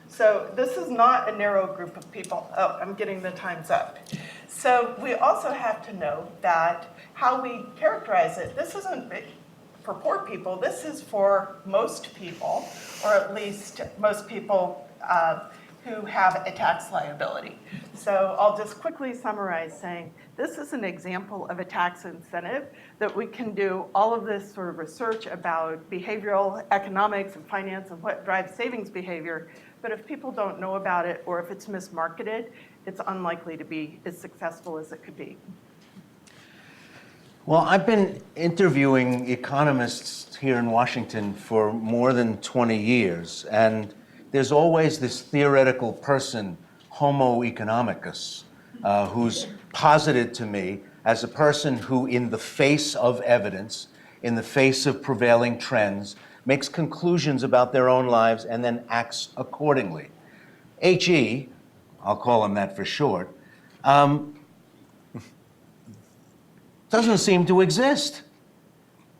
So this is not a narrow group of people. Oh, I'm getting the time's up. So we also have to know that how we characterize it, this isn't for poor people, this is for most people, or at least most people who have a tax liability. So I'll just quickly summarize saying, this is an example of a tax incentive that we can do all of this sort of research about behavioral economics and finance and what drives savings behavior. But if people don't know about it, or if it's mismarketed, it's unlikely to be as successful as it could be. Well, I've been interviewing economists here in Washington for more than 20 years, and there's always this theoretical person, Homo economicus, who's posited to me as a person who, in the face of evidence, in the face of prevailing trends, makes conclusions about their own lives and then acts accordingly. H.E., I'll call him that for short, doesn't seem to exist.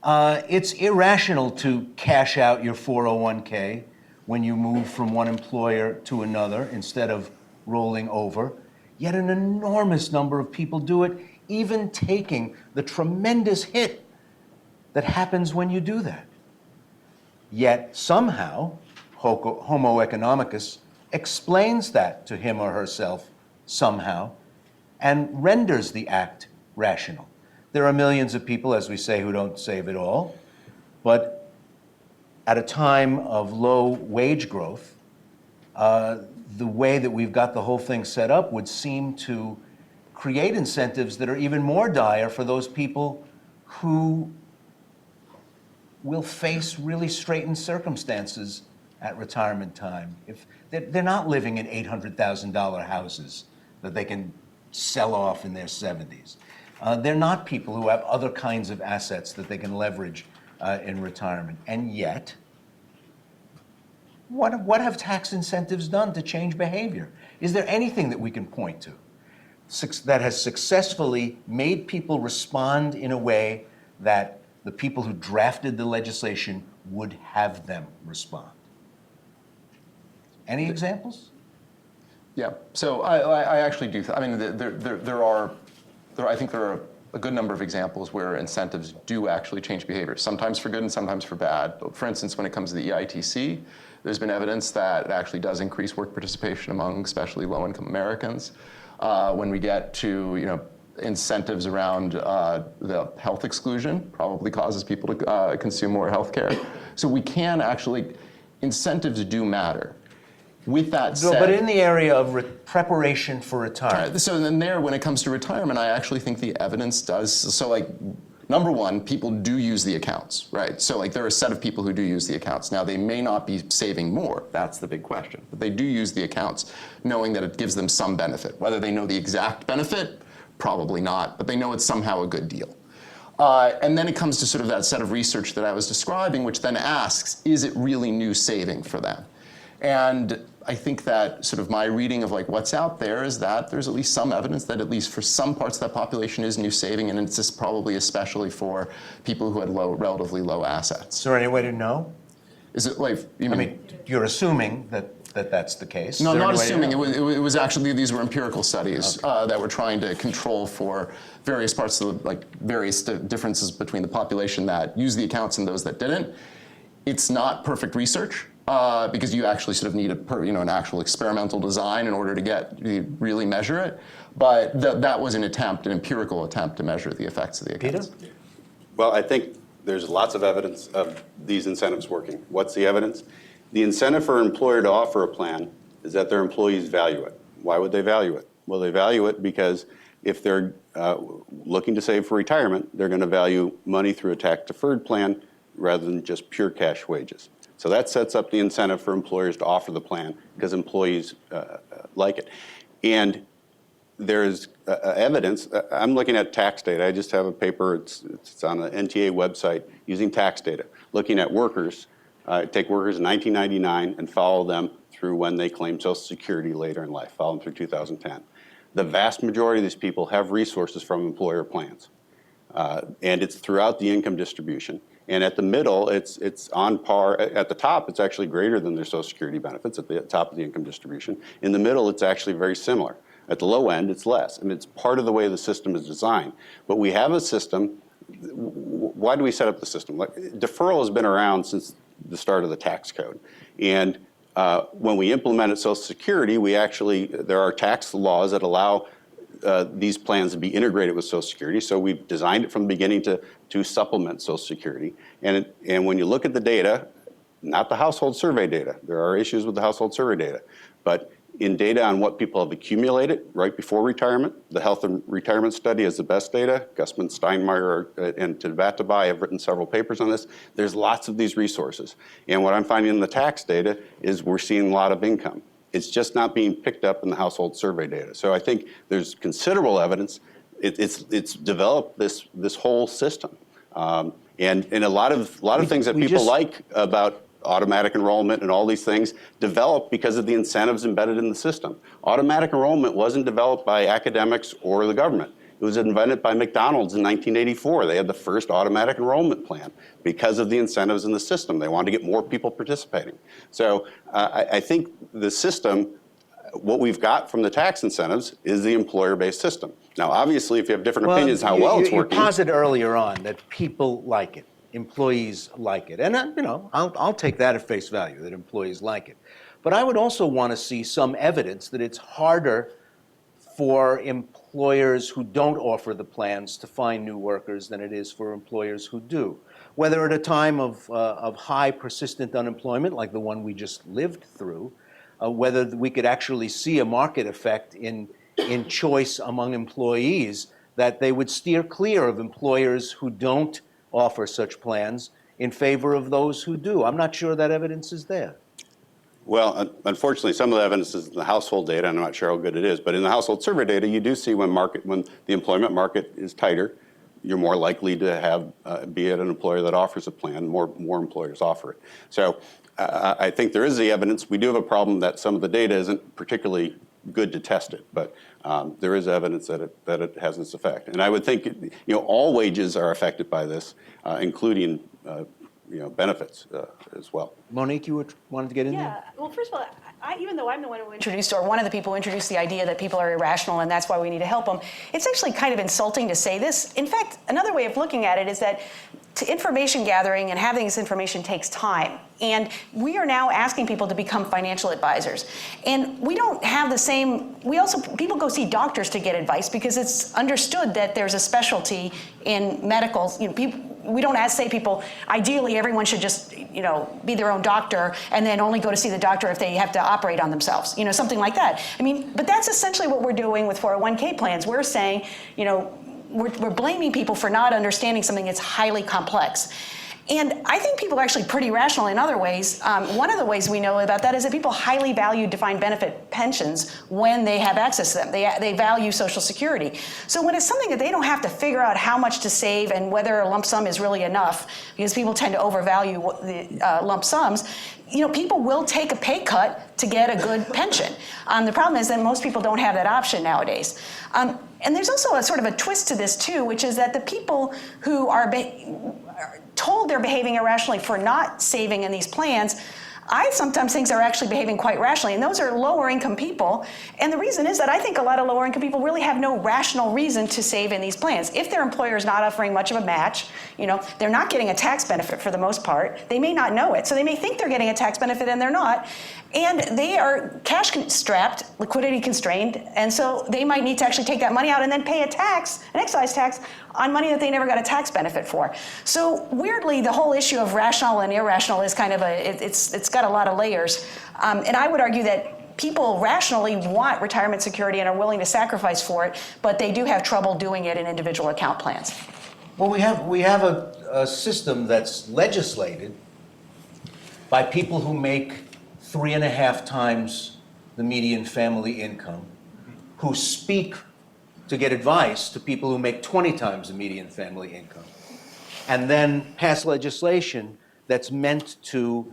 It's irrational to cash out your 401k when you move from one employer to another instead of rolling over. Yet an enormous number of people do it, even taking the tremendous hit that happens when you do that. Yet somehow, Homo economicus explains that to him or herself somehow and renders the act rational. There are millions of people, as we say, who don't save at all, but at a time of low wage growth, the way that we've got the whole thing set up would seem to create incentives that are even more dire for those people who will face really straitened circumstances at retirement time. If they're not living in $800,000 houses that they can sell off in their 70s. They're not people who have other kinds of assets that they can leverage in retirement. And yet, what have tax incentives done to change behavior? Is there anything that we can point to that has successfully made people respond in a way that the people who drafted the legislation would have them respond? Any examples? Yeah, so I actually do. I mean, I think there are a good number of examples where incentives do actually change behavior, sometimes for good and sometimes for bad. For instance, when it comes to the EITC, there's been evidence that it actually does increase work participation among especially low-income Americans. When we get to, incentives around the health exclusion, probably causes people to consume more health care. So we can actually, incentives do matter. With that said, but in the area of preparation for retirement. So then there, when it comes to retirement, I actually think the evidence does. So number one, people do use the accounts, right? So there are a set of people who do use the accounts. Now, they may not be saving more. That's the big question. But they do use the accounts, knowing that it gives them some benefit. Whether they know the exact benefit, probably not, but they know it's somehow a good deal. And then it comes to sort of that set of research that I was describing, which then asks, is it really new saving for them? And I think that sort of my reading of what's out there is that there's at least some evidence that at least for some parts of that population is new saving, and it's just probably especially for people who had relatively low assets. Is there any way to know? Is it you're assuming that's the case. No, I'm not assuming. It was actually, these were empirical studies that were trying to control for various parts of various differences between the population that used the accounts and those that didn't. It's not perfect research. Because you actually sort of need an actual experimental design in order to really measure it. But that was an empirical attempt to measure the effects of the accounts. Peter? Well, I think there's lots of evidence of these incentives working. What's the evidence? The incentive for an employer to offer a plan is that their employees value it. Why would they value it? Well, they value it because if they're looking to save for retirement, they're going to value money through a tax-deferred plan rather than just pure cash wages. So that sets up the incentive for employers to offer the plan because employees like it. And there's evidence. I'm looking at tax data. I just have a paper. It's on the NTA website using tax data, looking at workers. Take workers in 1999 and follow them through when they claim Social Security later in life, follow them through 2010. The vast majority of these people have resources from employer plans. And it's throughout the income distribution. And at the middle, it's on par. At the top, it's actually greater than their Social Security benefits at the top of the income distribution. In the middle, it's actually very similar. At the low end, it's less. And it's part of the way the system is designed. But we have a system. Why do we set up the system? Deferral has been around since the start of the tax code. And when we implemented Social Security, there are tax laws that allow these plans to be integrated with Social Security. So we've designed it from the beginning to supplement Social Security. And when you look at the data, not the household survey data, there are issues with the household survey data, but in data on what people have accumulated right before retirement, the Health and Retirement Study is the best data. Gusman, Steinmeier, and Tabatabai have written several papers on this. There's lots of these resources. And what I'm finding in the tax data is we're seeing a lot of income. It's just not being picked up in the household survey data. So I think there's considerable evidence. It's developed this whole system. And a lot of things that people like about automatic enrollment and all these things developed because of the incentives embedded in the system. Automatic enrollment wasn't developed by academics or the government. It was invented by McDonald's in 1984. They had the first automatic enrollment plan because of the incentives in the system. They wanted to get more people participating. So I think the system, what we've got from the tax incentives is the employer-based system. Now, obviously, if you have different opinions how well it's working. You posited earlier on that people like it. Employees like it. And, I'll take that at face value, that employees like it. But I would also want to see some evidence that it's harder for employers who don't offer the plans to find new workers than it is for employers who do. Whether at a time of high persistent unemployment, like the one we just lived through, whether we could actually see a market effect in choice among employees, that they would steer clear of employers who don't offer such plans in favor of those who do. I'm not sure that evidence is there. Well, unfortunately, some of the evidence is in the household data, and I'm not sure how good it is, but in the household survey data, you do see when the employment market is tighter, you're more likely to be at an employer that offers a plan. More employers offer it. So I think there is the evidence. We do have a problem that some of the data isn't particularly good to test it, but there is evidence that it has this effect. And I would think all wages are affected by this, including benefits as well. Monique, you wanted to get in there? Yeah. Well, first of all, even though I'm the one who introduced, or one of the people who introduced the idea that people are irrational and that's why we need to help them, it's actually kind of insulting to say this. In fact, another way of looking at it is that information gathering and having this information takes time. And we are now asking people to become financial advisors. And we don't have the same, people go see doctors to get advice because it's understood that there's a specialty in medicals. We don't say people, ideally everyone should just, be their own doctor and then only go to see the doctor if they have to operate on themselves, something like that. But that's essentially what we're doing with 401k plans. We're saying, we're blaming people for not understanding something that's highly complex. And I think people are actually pretty rational in other ways. One of the ways we know about that is that people highly value defined benefit pensions when they have access to them. They value Social Security. So when it's something that they don't have to figure out how much to save and whether a lump sum is really enough, because people tend to overvalue the lump sums, people will take a pay cut to get a good pension. The problem is that most people don't have that option nowadays. And there's also a sort of a twist to this too, which is that the people who are told they're behaving irrationally for not saving in these plans, I sometimes think they're actually behaving quite rationally, and those are lower income people. And the reason is that I think a lot of lower income people really have no rational reason to save in these plans. If their employer is not offering much of a match, they're not getting a tax benefit for the most part. They may not know it, so they may think they're getting a tax benefit and they're not. And they are cash strapped, liquidity constrained, and so they might need to actually take that money out and then pay an excise tax on money that they never got a tax benefit for. So weirdly, the whole issue of rational and irrational is kind of it's got got a lot of layers. And I would argue that people rationally want retirement security and are willing to sacrifice for it, but they do have trouble doing it in individual account plans. Well, we have a system that's legislated by people who make 3.5 times the median family income, who speak to get advice to people who make 20 times the median family income, and then pass legislation that's meant to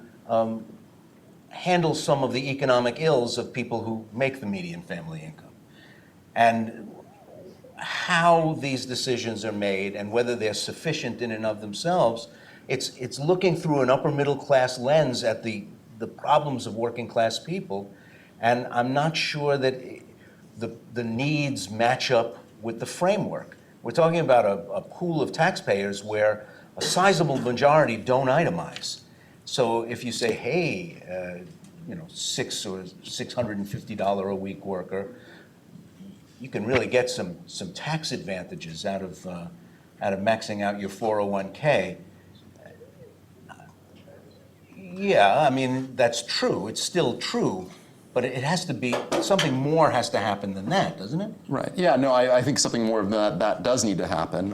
handle some of the economic ills of people who make the median family income. And how these decisions are made and whether they're sufficient in and of themselves, it's looking through an upper middle class lens at the problems of working class people, and I'm not sure that the needs match up with the framework. We're talking about a pool of taxpayers where a sizable majority don't itemize. So if you say, hey, $650 a week worker, you can really get some tax advantages out of maxing out your 401k. Yeah, I mean, that's true. It's still true, but it has to be, something more has to happen than that, doesn't it? Right. Yeah, no, I think something more of that does need to happen.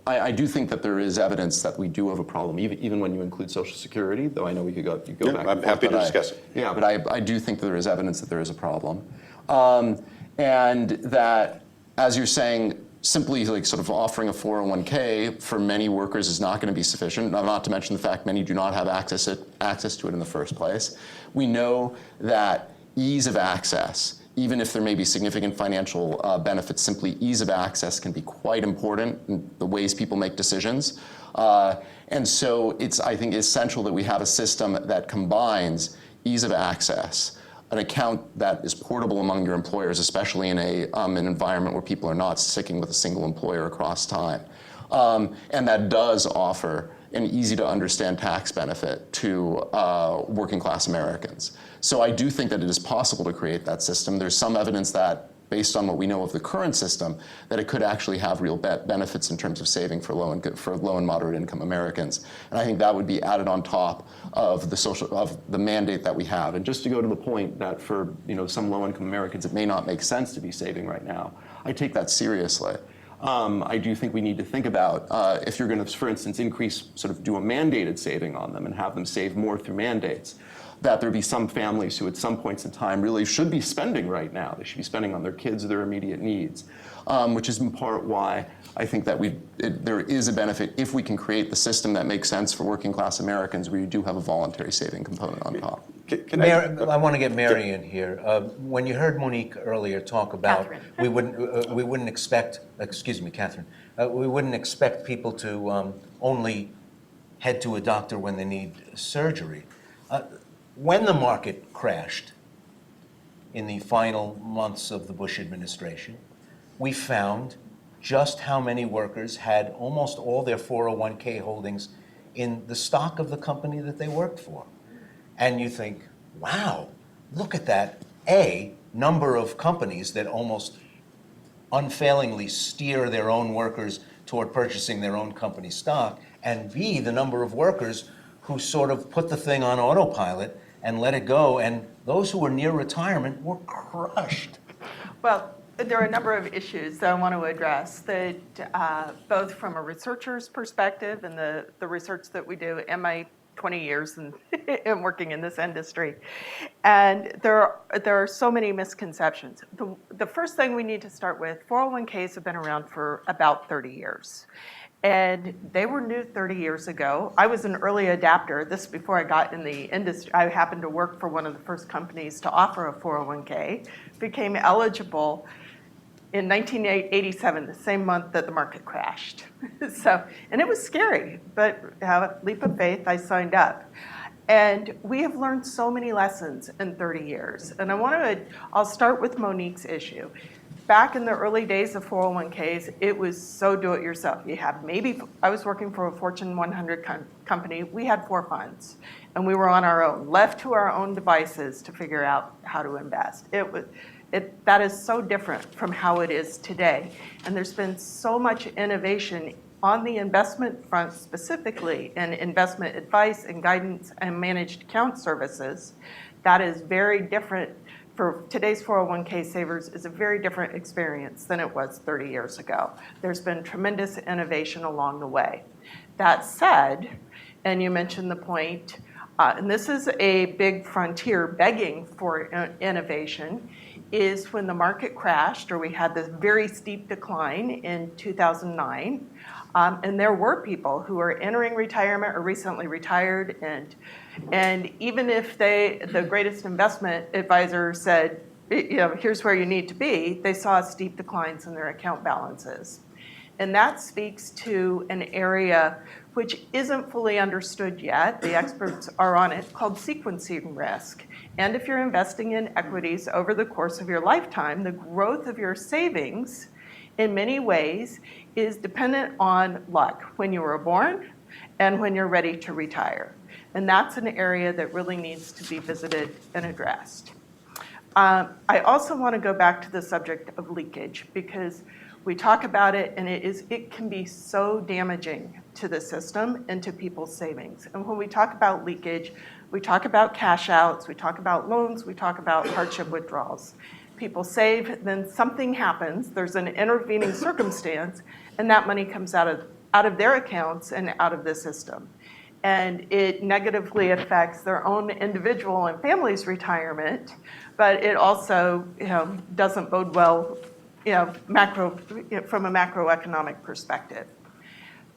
I do think that there is evidence that we do have a problem, even when you include Social Security, though I know we could go back. I'm happy to discuss it. Yeah, but I do think that there is evidence that there is a problem. And that, as you're saying, simply like sort of offering a 401k for many workers is not going to be sufficient, not to mention the fact many do not have access to it in the first place. We know that ease of access, even if there may be significant financial benefits, simply ease of access can be quite important in the ways people make decisions. And so it's, I think, essential that we have a system that combines ease of access, an account that is portable among your employers, especially in an environment where people are not sticking with a single employer across time. And that does offer an easy to understand tax benefit to working class Americans. So I do think that it is possible to create that system. There's some evidence that, based on what we know of the current system, that it could actually have real benefits in terms of saving for low and moderate income Americans. And I think that would be added on top of the mandate that we have. And just to go to the point that for some low income Americans, it may not make sense to be saving right now, I take that seriously. I do think we need to think about if you're going to, for instance, do a mandated saving on them and have them save more through mandates, that there be some families who at some points in time really should be spending right now. They should be spending on their kids or their immediate needs, which is in part why I think that there is a benefit if we can create the system that makes sense for working class Americans where you do have a voluntary saving component on top. I want to get Mary in here. When you heard Monique earlier talk about we wouldn't expect, excuse me, Catherine, we wouldn't expect people to only head to a doctor when they need surgery. When the market crashed in the final months of the Bush administration, we found just how many workers had almost all their 401k holdings in the stock of the company that they worked for. And you think, wow, look at that, A, number of companies that almost unfailingly steer their own workers toward purchasing their own company stock, and B, the number of workers who sort of put the thing on autopilot and let it go, and those who were near retirement were crushed. Well, there are a number of issues that I want to address that both from a researcher's perspective and the research that we do and my 20 years in working in this industry. And there are so many misconceptions. The first thing we need to start with, 401ks have been around for about 30 years. And they were new 30 years ago. I was an early adapter. This before I got in the industry. I happened to work for one of the first companies to offer a 401k, became eligible in 1987, the same month that the market crashed. And it was scary, but a leap of faith, I signed up. And we have learned so many lessons in 30 years. And I'll start with Monique's issue. Back in the early days of 401ks, it was so do-it-yourself. I was working for a Fortune 100 company. We had 4 funds, and we were on our own, left to our own devices to figure out how to invest. That is so different from how it is today. And there's been so much innovation on the investment front specifically, and investment advice and guidance and managed account services, that is very different for today's 401k savers is a very different experience than it was 30 years ago. There's been tremendous innovation along the way. That said, and you mentioned the point, and this is a big frontier begging for innovation, is when the market crashed, or we had this very steep decline in 2009, and there were people who were entering retirement or recently retired, and even if the greatest investment advisor said, here's where you need to be, they saw steep declines in their account balances. And that speaks to an area which isn't fully understood yet, the experts are on it, called sequencing risk. And if you're investing in equities over the course of your lifetime, the growth of your savings in many ways is dependent on luck, when you were born and when you're ready to retire. And that's an area that really needs to be visited and addressed. I also want to go back to the subject of leakage, because we talk about it and it can be so damaging to the system and to people's savings. And when we talk about leakage, we talk about cash outs, we talk about loans, we talk about hardship withdrawals. People save, then something happens, there's an intervening circumstance, and that money comes out of their accounts and out of the system. And it negatively affects their own individual and family's retirement, but it also doesn't bode well from a macroeconomic perspective.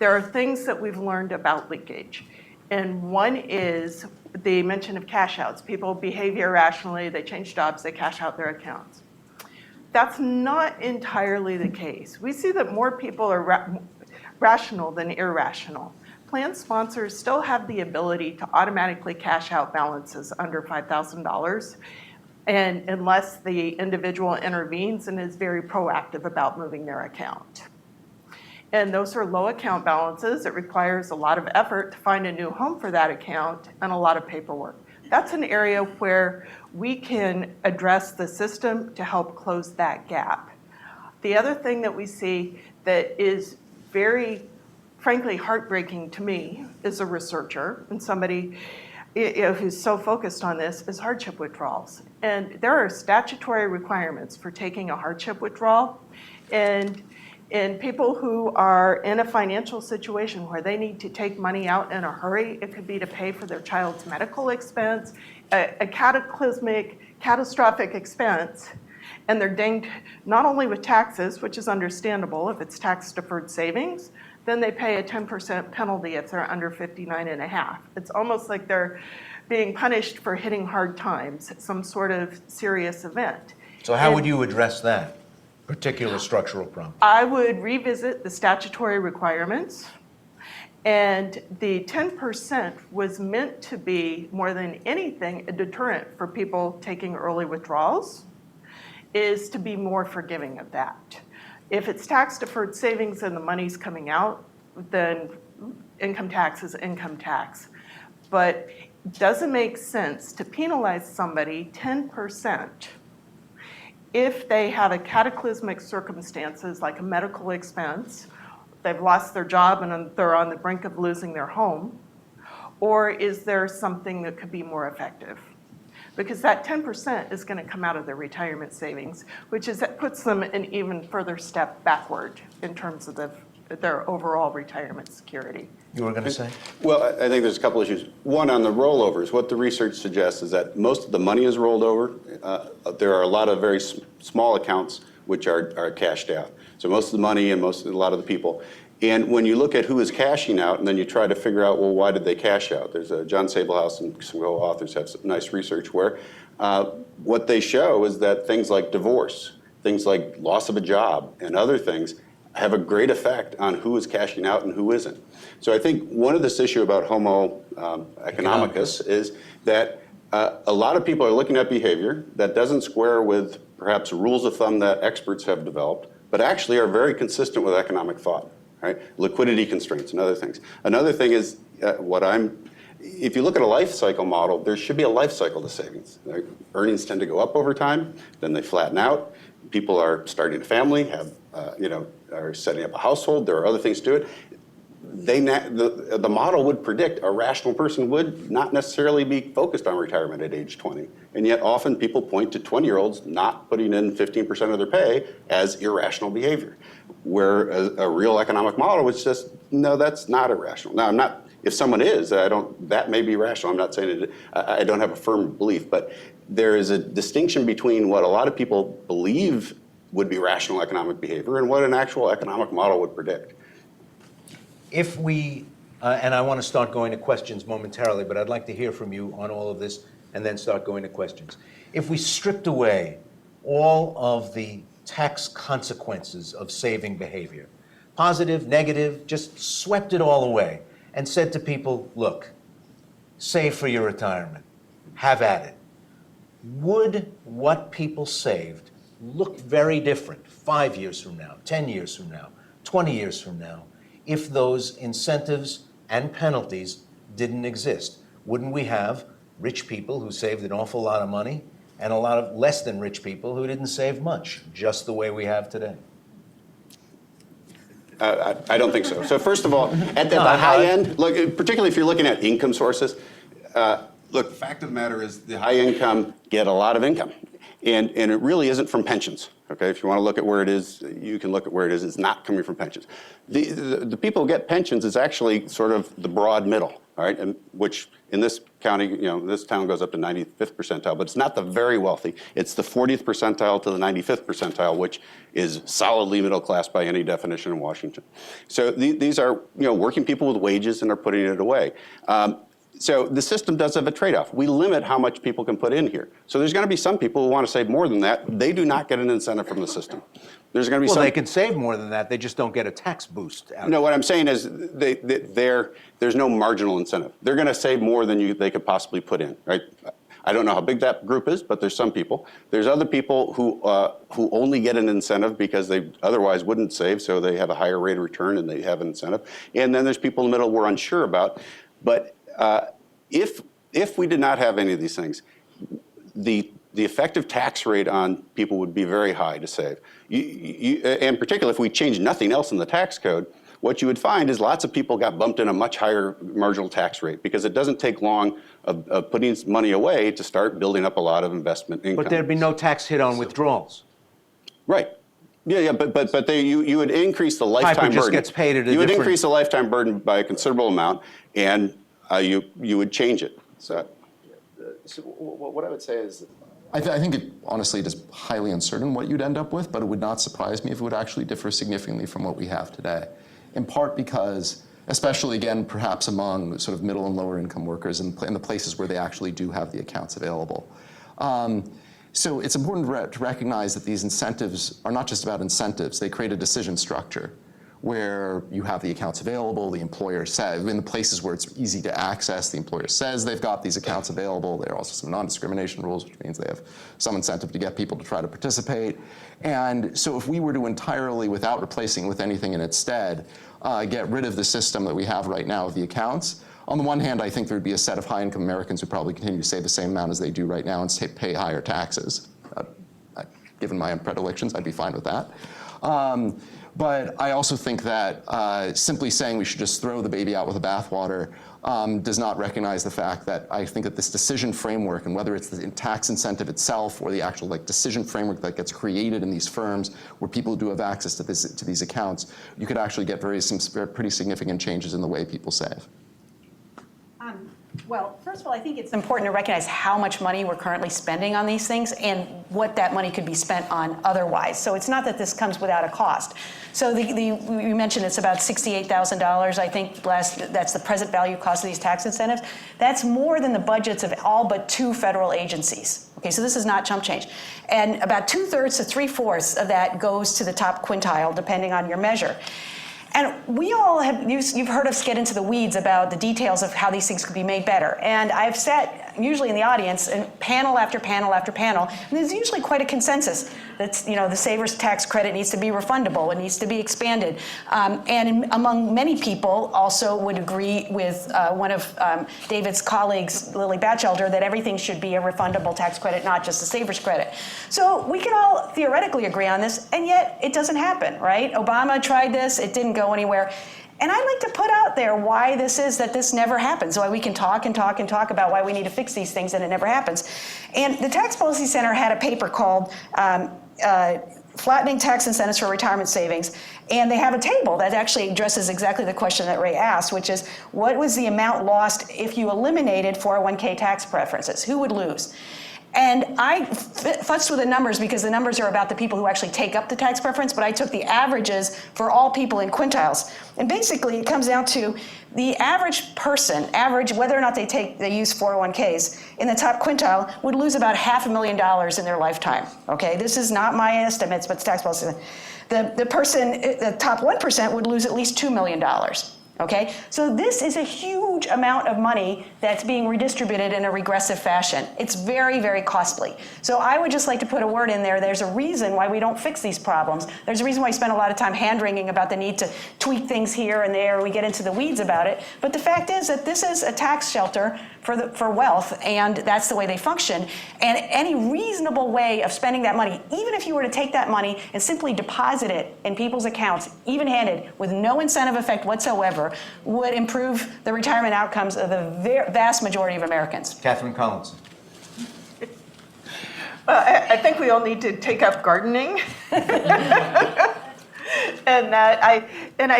There are things that we've learned about leakage. And one is the mention of cash outs. People behave irrationally, they change jobs, they cash out their accounts. That's not entirely the case. We see that more people are rational than irrational. Plan sponsors still have the ability to automatically cash out balances under $5,000, and unless the individual intervenes and is very proactive about moving their account. And those are low account balances. It requires a lot of effort to find a new home for that account and a lot of paperwork. That's an area where we can address the system to help close that gap. The other thing that we see that is very, frankly, heartbreaking to me as a researcher and somebody who's so focused on this is hardship withdrawals. And there are statutory requirements for taking a hardship withdrawal. And people who are in a financial situation where they need to take money out in a hurry, it could be to pay for their child's medical expense, a catastrophic expense, and they're dinged not only with taxes, which is understandable if it's tax-deferred savings, then they pay a 10% penalty if they're under 59.5. It's almost like they're being punished for hitting hard times, some sort of serious event. So how would you address that particular structural problem? I would revisit the statutory requirements. And the 10% was meant to be, more than anything, a deterrent for people taking early withdrawals, is to be more forgiving of that. If it's tax-deferred savings and the money's coming out, then income tax is income tax. But it doesn't make sense to penalize somebody 10% if they have a cataclysmic circumstances like a medical expense, they've lost their job and they're on the brink of losing their home, or is there something that could be more effective? Because that 10% is going to come out of their retirement savings, which puts them an even further step backward in terms of their overall retirement security. You were going to say? Well, I think there's a couple issues. One, on the rollovers, what the research suggests is that most of the money is rolled over. There are a lot of very small accounts which are cashed out. So most of the money and a lot of the people. And when you look at who is cashing out, and then you try to figure out, well, why did they cash out? There's John Sablehouse and some co-authors have some nice research where what they show is that things like divorce, things like loss of a job, and other things have a great effect on who is cashing out and who isn't. So I think one of this issue about homo economicus is that a lot of people are looking at behavior that doesn't square with perhaps rules of thumb that experts have developed, but actually are very consistent with economic thought. Right? Liquidity constraints and other things. Another thing is if you look at a life cycle model, there should be a life cycle to savings. Right? Earnings tend to go up over time, then they flatten out. People are starting a family, are setting up a household. There are other things to it. the model would predict a rational person would not necessarily be focused on retirement at age 20. And yet often people point to 20-year-olds not putting in 15% of their pay as irrational behavior, where a real economic model was just, no, that's not irrational. Now, I'm not, if someone is, that may be rational. I'm not saying it, I don't have a firm belief, but there is a distinction between what a lot of people believe would be rational economic behavior and what an actual economic model would predict. If we, and I want to start going to questions momentarily, but I'd like to hear from you on all of this and then start going to questions. If we stripped away all of the tax consequences of saving behavior, positive, negative, just swept it all away and said to people, look, save for your retirement, have at it. Would what people saved look very different 5 years from now, 10 years from now, 20 years from now, if those incentives and penalties didn't exist? Wouldn't we have rich people who saved an awful lot of money and a lot of less than rich people who didn't save much, just the way we have today? I don't think so. So first of all, at the high end, look, particularly if you're looking at income sources, look, fact of the matter is the high income get a lot of income. And it really isn't from pensions. Okay, if you want to look at where it is, you can look at where it is. It's not coming from pensions. The people who get pensions is actually sort of the broad middle, all right, and which in this county, this town goes up to 95th percentile, but it's not the very wealthy. It's the 40th percentile to the 95th percentile, which is solidly middle class by any definition in Washington. So these are working people with wages and are putting it away. So the system does have a trade-off. We limit how much people can put in here. So there's going to be some people who want to save more than that. They do not get an incentive from the system. There's going to be some. Well, they can save more than that. They just don't get a tax boost. No, what I'm saying is there's no marginal incentive. They're going to save more than they could possibly put in, right? I don't know how big that group is, but there's some people. There's other people who only get an incentive because they otherwise wouldn't save, so they have a higher rate of return and they have an incentive. And then there's people in the middle we're unsure about. But if we did not have any of these things, the effective tax rate on people would be very high to save. And particularly if we change nothing else in the tax code, what you would find is lots of people got bumped in a much higher marginal tax rate because it doesn't take long of putting money away to start building up a lot of investment income. But there'd be no tax hit on withdrawals. Right. Yeah, but you would increase the lifetime burden. Piper just gets paid at a You would different... increase the lifetime burden by a considerable amount, and you would change it. So what I would say is, I think it honestly is highly uncertain what you'd end up with, but it would not surprise me if it would actually differ significantly from what we have today. In part because, especially again, perhaps among sort of middle and lower income workers in the places where they actually do have the accounts available. So it's important to recognize that these incentives are not just about incentives. They create a decision structure where you have the accounts available, the employer says, in the places where it's easy to access, the employer says they've got these accounts available. There are also some non-discrimination rules, which means they have some incentive to get people to try to participate. And so if we were to entirely, without replacing with anything in its stead, get rid of the system that we have right now of the accounts, on the one hand, I think there would be a set of high-income Americans who probably continue to save the same amount as they do right now and pay higher taxes. Given my own predilections, I'd be fine with that. But I also think that simply saying we should just throw the baby out with the bathwater does not recognize the fact that I think that this decision framework, and whether it's the tax incentive itself or the actual decision framework that gets created in these firms where people do have access to these accounts, you could actually get some pretty significant changes in the way people save. Well, first of all, I think it's important to recognize how much money we're currently spending on these things and what that money could be spent on otherwise. So it's not that this comes without a cost. So you mentioned it's about $68,000, I think, that's the present value cost of these tax incentives. That's more than the budgets of all but 2 federal agencies. Okay, so this is not chump change. And about 2/3 to 3/4 of that goes to the top quintile, depending on your measure. And we all have, you've heard us get into the weeds about the details of how these things could be made better. And I've sat usually in the audience and panel after panel after panel, and there's usually quite a consensus that the saver's tax credit needs to be refundable, it needs to be expanded. Among many people also would agree with one of David's colleagues, Lily Batchelder, that everything should be a refundable tax credit, not just a saver's credit. So we can all theoretically agree on this, and yet it doesn't happen, right? Obama tried this, it didn't go anywhere. And I'd like to put out there why this is that this never happens, why we can talk and talk and talk about why we need to fix these things and it never happens. And the Tax Policy Center had a paper called Flattening Tax Incentives for Retirement Savings. And they have a table that actually addresses exactly the question that Ray asked, which is what was the amount lost if you eliminated 401k tax preferences? Who would lose? And I futzed with the numbers because the numbers are about the people who actually take up the tax preference, but I took the averages for all people in quintiles. And basically it comes down to the average person, whether or not they use 401ks, in the top quintile would lose about $500,000 in their lifetime. Okay, this is not my estimates, but it's tax policy. The top 1% would lose at least $2 million. Okay, so this is a huge amount of money that's being redistributed in a regressive fashion. It's very, very costly. So I would just like to put a word in there. There's a reason why we don't fix these problems. There's a reason why we spend a lot of time hand-wringing about the need to tweak things here and there. We get into the weeds about it. But the fact is that this is a tax shelter for wealth, and that's the way they function. And any reasonable way of spending that money, even if you were to take that money and simply deposit it in people's accounts, even-handed, with no incentive effect whatsoever, would improve the retirement outcomes of the vast majority of Americans. Catherine Collins. I think we all need to take up gardening. And that I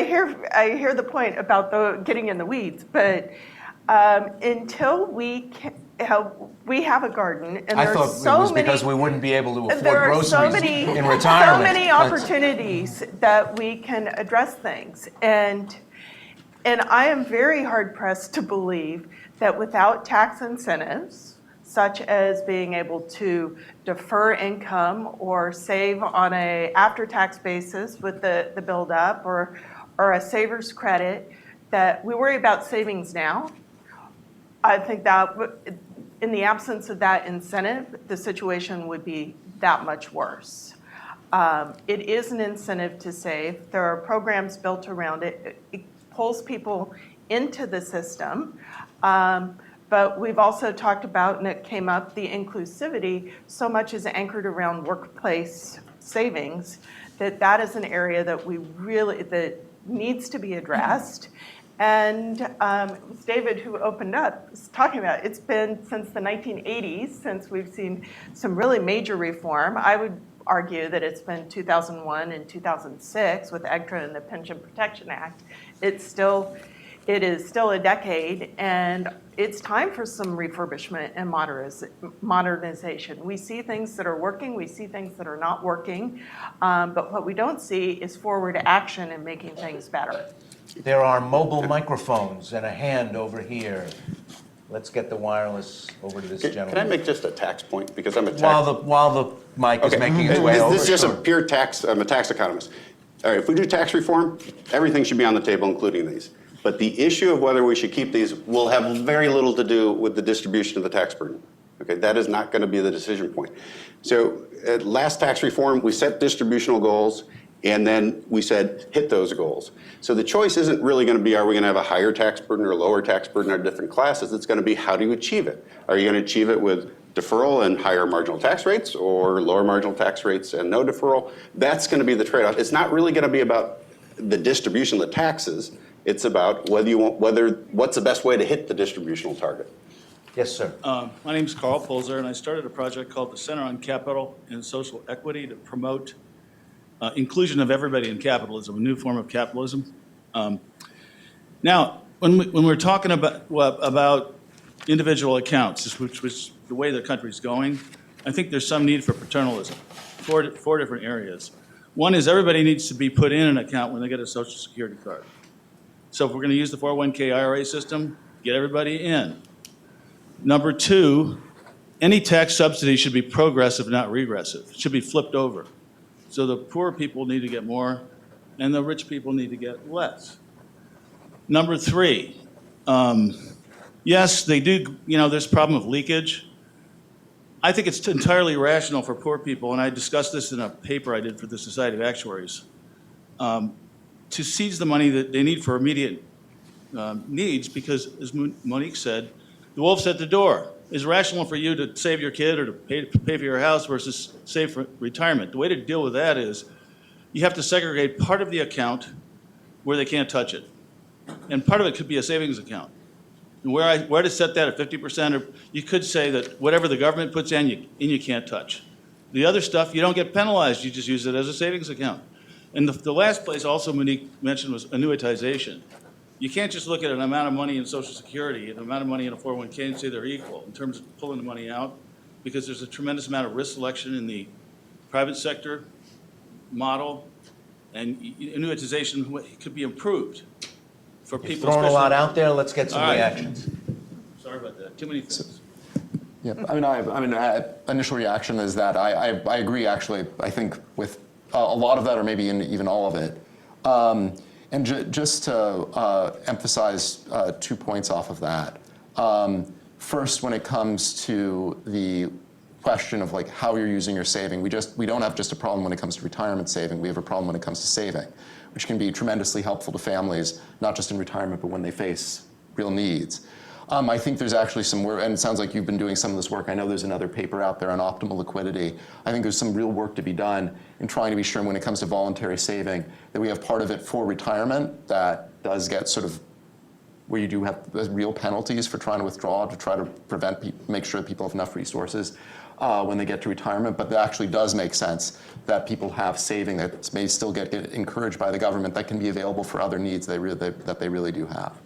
hear the point about getting in the weeds, but until we have a garden, and I there thought are so it was many, because we wouldn't be able to afford there are groceries so many, in retirement. so many opportunities that we can address things, and I am very hard pressed to believe that without tax incentives, such as being able to defer income or save on a after-tax basis with the build-up or a saver's credit, that we worry about savings now. I think that in the absence of that incentive, the situation would be that much worse. It is an incentive to save. There are programs built around it. It pulls people into the system. But we've also talked about, and it came up, the inclusivity so much is anchored around workplace savings that is an area that needs to be addressed. And it was David who opened up, was talking about it. It's been since the 1980s since we've seen some really major reform. I would argue that it's been 2001 and 2006 with EGTRA and the Pension Protection Act. It is still a decade, and it's time for some refurbishment and modernization. We see things that are working, we see things that are not working, but what we don't see is forward action in making things better. There are mobile microphones and a hand over here. Let's get the wireless over to this gentleman. Can I make just a tax point? Because I'm a tax... While the mic is making its way over. This is just a pure tax, I'm a tax economist. All right, if we do tax reform, everything should be on the table, including these. But the issue of whether we should keep these will have very little to do with the distribution of the tax burden. Okay, that is not going to be the decision point. So at last tax reform, we set distributional goals, and then we said, hit those goals. So the choice isn't really going to be, are we going to have a higher tax burden or a lower tax burden or different classes? It's going to be, how do you achieve it? Are you going to achieve it with deferral and higher marginal tax rates, or lower marginal tax rates and no deferral? That's going to be the trade-off. It's not really going to be about the distribution of the taxes. It's about what's the best way to hit the distributional target. Yes, sir. My name is Carl Polzer, and I started a project called the Center on Capital and Social Equity to promote inclusion of everybody in capitalism, a new form of capitalism. Now, when we're talking about individual accounts, which was the way the country's going, I think there's some need for paternalism, four different areas. One is everybody needs to be put in an account when they get a Social Security card. So if we're going to use the 401k IRA system, get everybody in. Number two, any tax subsidy should be progressive, not regressive. It should be flipped over. So the poor people need to get more, and the rich people need to get less. Number three, yes, they do, there's a problem of leakage. I think it's entirely rational for poor people, and I discussed this in a paper I did for the Society of Actuaries, to seize the money that they need for immediate needs, because, as Monique said, the wolf's at the door. It's rational for you to save your kid or to pay for your house versus save for retirement. The way to deal with that is you have to segregate part of the account where they can't touch it. And part of it could be a savings account. And where to set that at 50%, or you could say that whatever the government puts in, you can't touch. The other stuff, you don't get penalized, you just use it as a savings account. And the last place also Monique mentioned was annuitization. You can't just look at an amount of money in Social Security and an amount of money in a 401k and say they're equal in terms of pulling the money out, because there's a tremendous amount of risk selection in the private sector model, and annuitization could be improved for You're people. throwing a lot especially- out there, let's get some All right. reactions. Sorry about that, too many things. Yeah, initial reaction is that I agree, actually. I think with a lot of that, or maybe even all of it. And just to emphasize 2 points off of that. First, when it comes to the question of like how you're using your saving, we don't have just a problem when it comes to retirement saving. We have a problem when it comes to saving, which can be tremendously helpful to families, not just in retirement, but when they face real needs. I think there's actually some work, and it sounds like you've been doing some of this work. I know there's another paper out there on optimal liquidity. I think there's some real work to be done in trying to be sure when it comes to voluntary saving that we have part of it for retirement that does get sort of where you do have real penalties for trying to withdraw to try to make sure that people have enough resources when they get to retirement. But that actually does make sense that people have saving that may still get encouraged by the government that can be available for other needs that they really do have.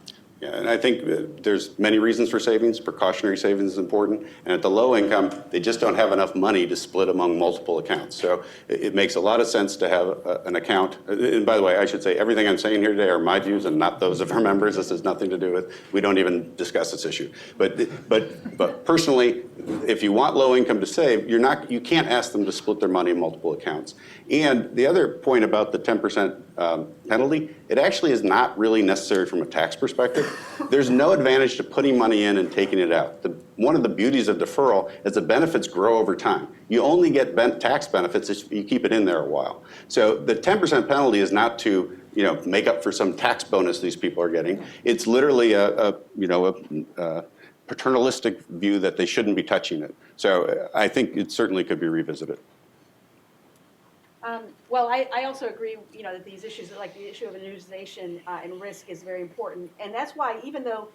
Yeah, and I think there's many reasons for savings. Precautionary savings is important. And at the low income, they just don't have enough money to split among multiple accounts. So it makes a lot of sense to have an account. And by the way, I should say everything I'm saying here today are my views and not those of our members. This has nothing to do with, we don't even discuss this issue. But personally, if you want low income to save, you can't ask them to split their money in multiple accounts. And the other point about the 10% penalty, it actually is not really necessary from a tax perspective. There's no advantage to putting money in and taking it out. One of the beauties of deferral is the benefits grow over time. You only get tax benefits if you keep it in there a while. So the 10% penalty is not to make up for some tax bonus these people are getting. It's literally a paternalistic view that they shouldn't be touching it. So I think it certainly could be revisited. Well, I also agree, that these issues, like the issue of annuitization and risk, is very important. And that's why, even though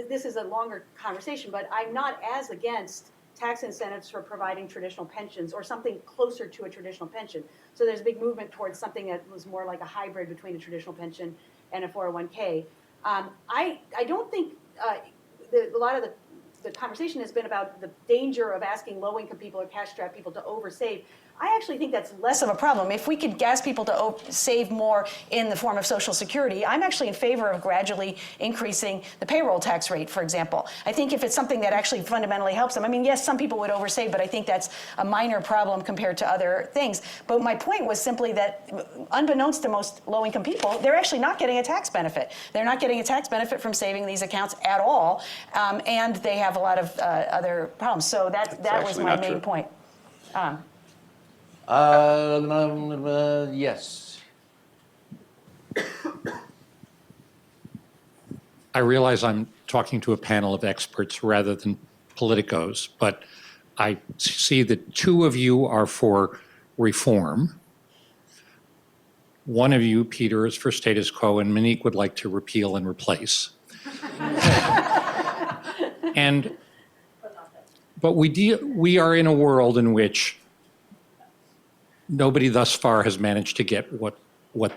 this is a longer conversation, but I'm not as against tax incentives for providing traditional pensions or something closer to a traditional pension. So there's a big movement towards something that was more like a hybrid between a traditional pension and a 401k. I don't think a lot of the conversation has been about the danger of asking low-income people or cash-strapped people to oversave. I actually think that's less of a problem. If we could ask people to save more in the form of Social Security, I'm actually in favor of gradually increasing the payroll tax rate, for example. I think if it's something that actually fundamentally helps them, I mean, yes, some people would oversave, but I think that's a minor problem compared to other things. But my point was simply that, unbeknownst to most low-income people, they're actually not getting a tax benefit. They're not getting a tax benefit from saving these accounts at all, and they have a lot of other problems. So that was my main point. Yes. I realize I'm talking to a panel of experts rather than politicos, but I see that two of you are for reform. One of you, Peter, is for status quo, and Monique would like to repeal and replace. But we are in a world in which nobody thus far has managed to get what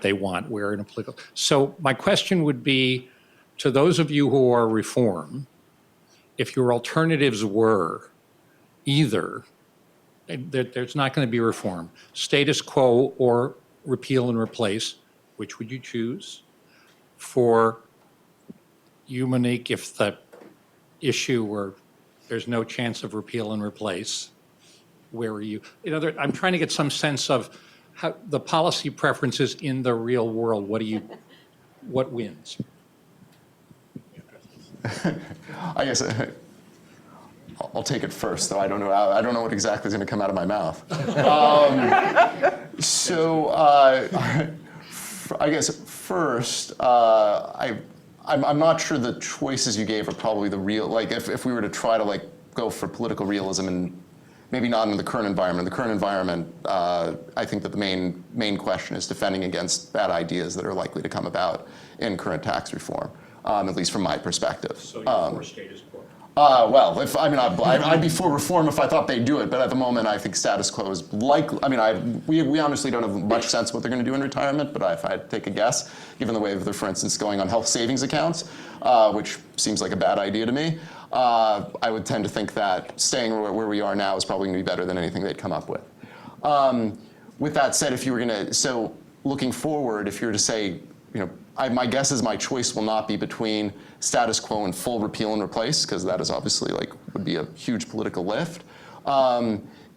they want. We're in a political. So my question would be to those of you who are reform, if your alternatives were either, there's not going to be reform, status quo or repeal and replace, which would you choose? For you, Monique, if the issue were there's no chance of repeal and replace, where are you? I'm trying to get some sense of how the policy preferences in the real world. What wins? I guess I'll take it first, though I don't know what exactly is going to come out of my mouth. I guess first, I'm not sure the choices you gave are probably the real. Like if we were to try to go for political realism and maybe not in the current environment. In the current environment, I think that the main question is defending against bad ideas that are likely to come about in current tax reform, at least from my perspective. So you're for status quo. Well, I'd be for reform if I thought they'd do it, but at the moment, I think status quo is likely. We honestly don't have much sense of what they're going to do in retirement, but if I had to take a guess, given the way that they're, for instance, going on health savings accounts, which seems like a bad idea to me, I would tend to think that staying where we are now is probably going to be better than anything they'd come up with. With that said, if you were going to, so looking forward, if you were to say, my guess is my choice will not be between status quo and full repeal and replace, because that is obviously would be a huge political lift.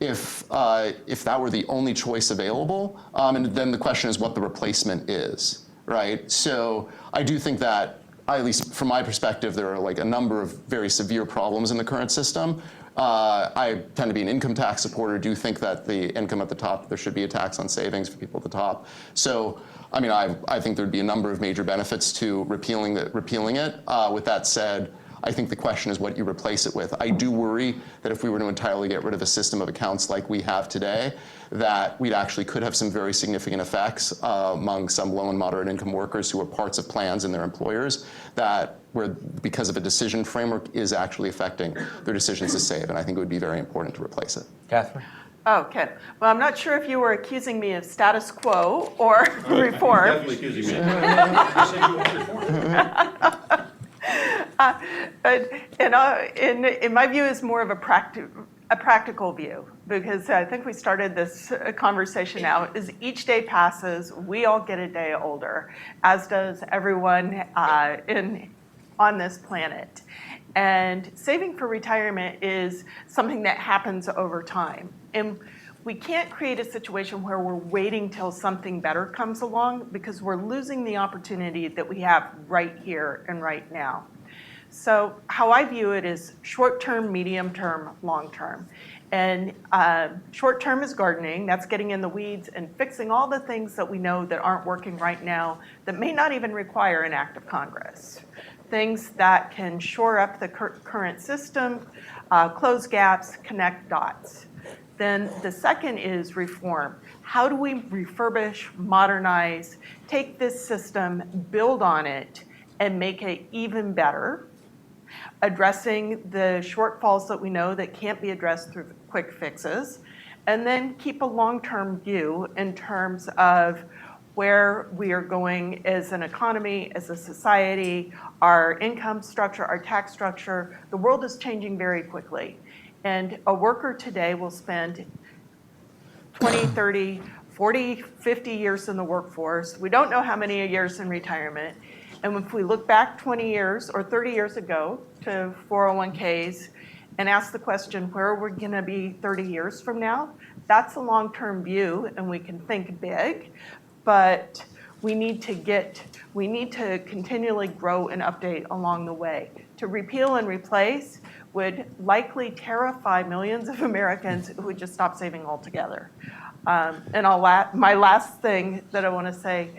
If that were the only choice available, and then the question is what the replacement is, right? So I do think that, at least from my perspective, there are a number of very severe problems in the current system. I tend to be an income tax supporter, do think that the income at the top, there should be a tax on savings for people at the top. So, I think there'd be a number of major benefits to repealing it. With that said, I think the question is what you replace it with. I do worry that if we were to entirely get rid of a system of accounts like we have today, that we actually could have some very significant effects among some low and moderate income workers who are parts of plans in their employers that because of a decision framework is actually affecting their decisions to save. And I think it would be very important to replace it. Catherine? Okay. Well, I'm not sure if you were accusing me of status quo or reform. Definitely accusing me. But in my view, is more of a practical view, because I think we started this conversation now. As each day passes, we all get a day older, as does everyone on this planet. And saving for retirement is something that happens over time. And we can't create a situation where we're waiting till something better comes along, because we're losing the opportunity that we have right here and right now. So how I view it is short-term, medium-term, long-term. And short-term is gardening. That's getting in the weeds and fixing all the things that we know that aren't working right now that may not even require an act of Congress. Things that can shore up the current system, close gaps, connect dots. Then the second is reform. How do we refurbish, modernize, take this system, build on it, and make it even better, addressing the shortfalls that we know that can't be addressed through quick fixes, and then keep a long-term view in terms of where we are going as an economy, as a society, our income structure, our tax structure. The world is changing very quickly. And a worker today will spend 20, 30, 40, 50 years in the workforce. We don't know how many years in retirement. And if we look back 20 years or 30 years ago to 401ks and ask the question, where are we going to be 30 years from now? That's a long-term view, and we can think big. But we need to continually grow and update along the way. To repeal and replace would likely terrify millions of Americans who would just stop saving altogether. And my last thing that I want to say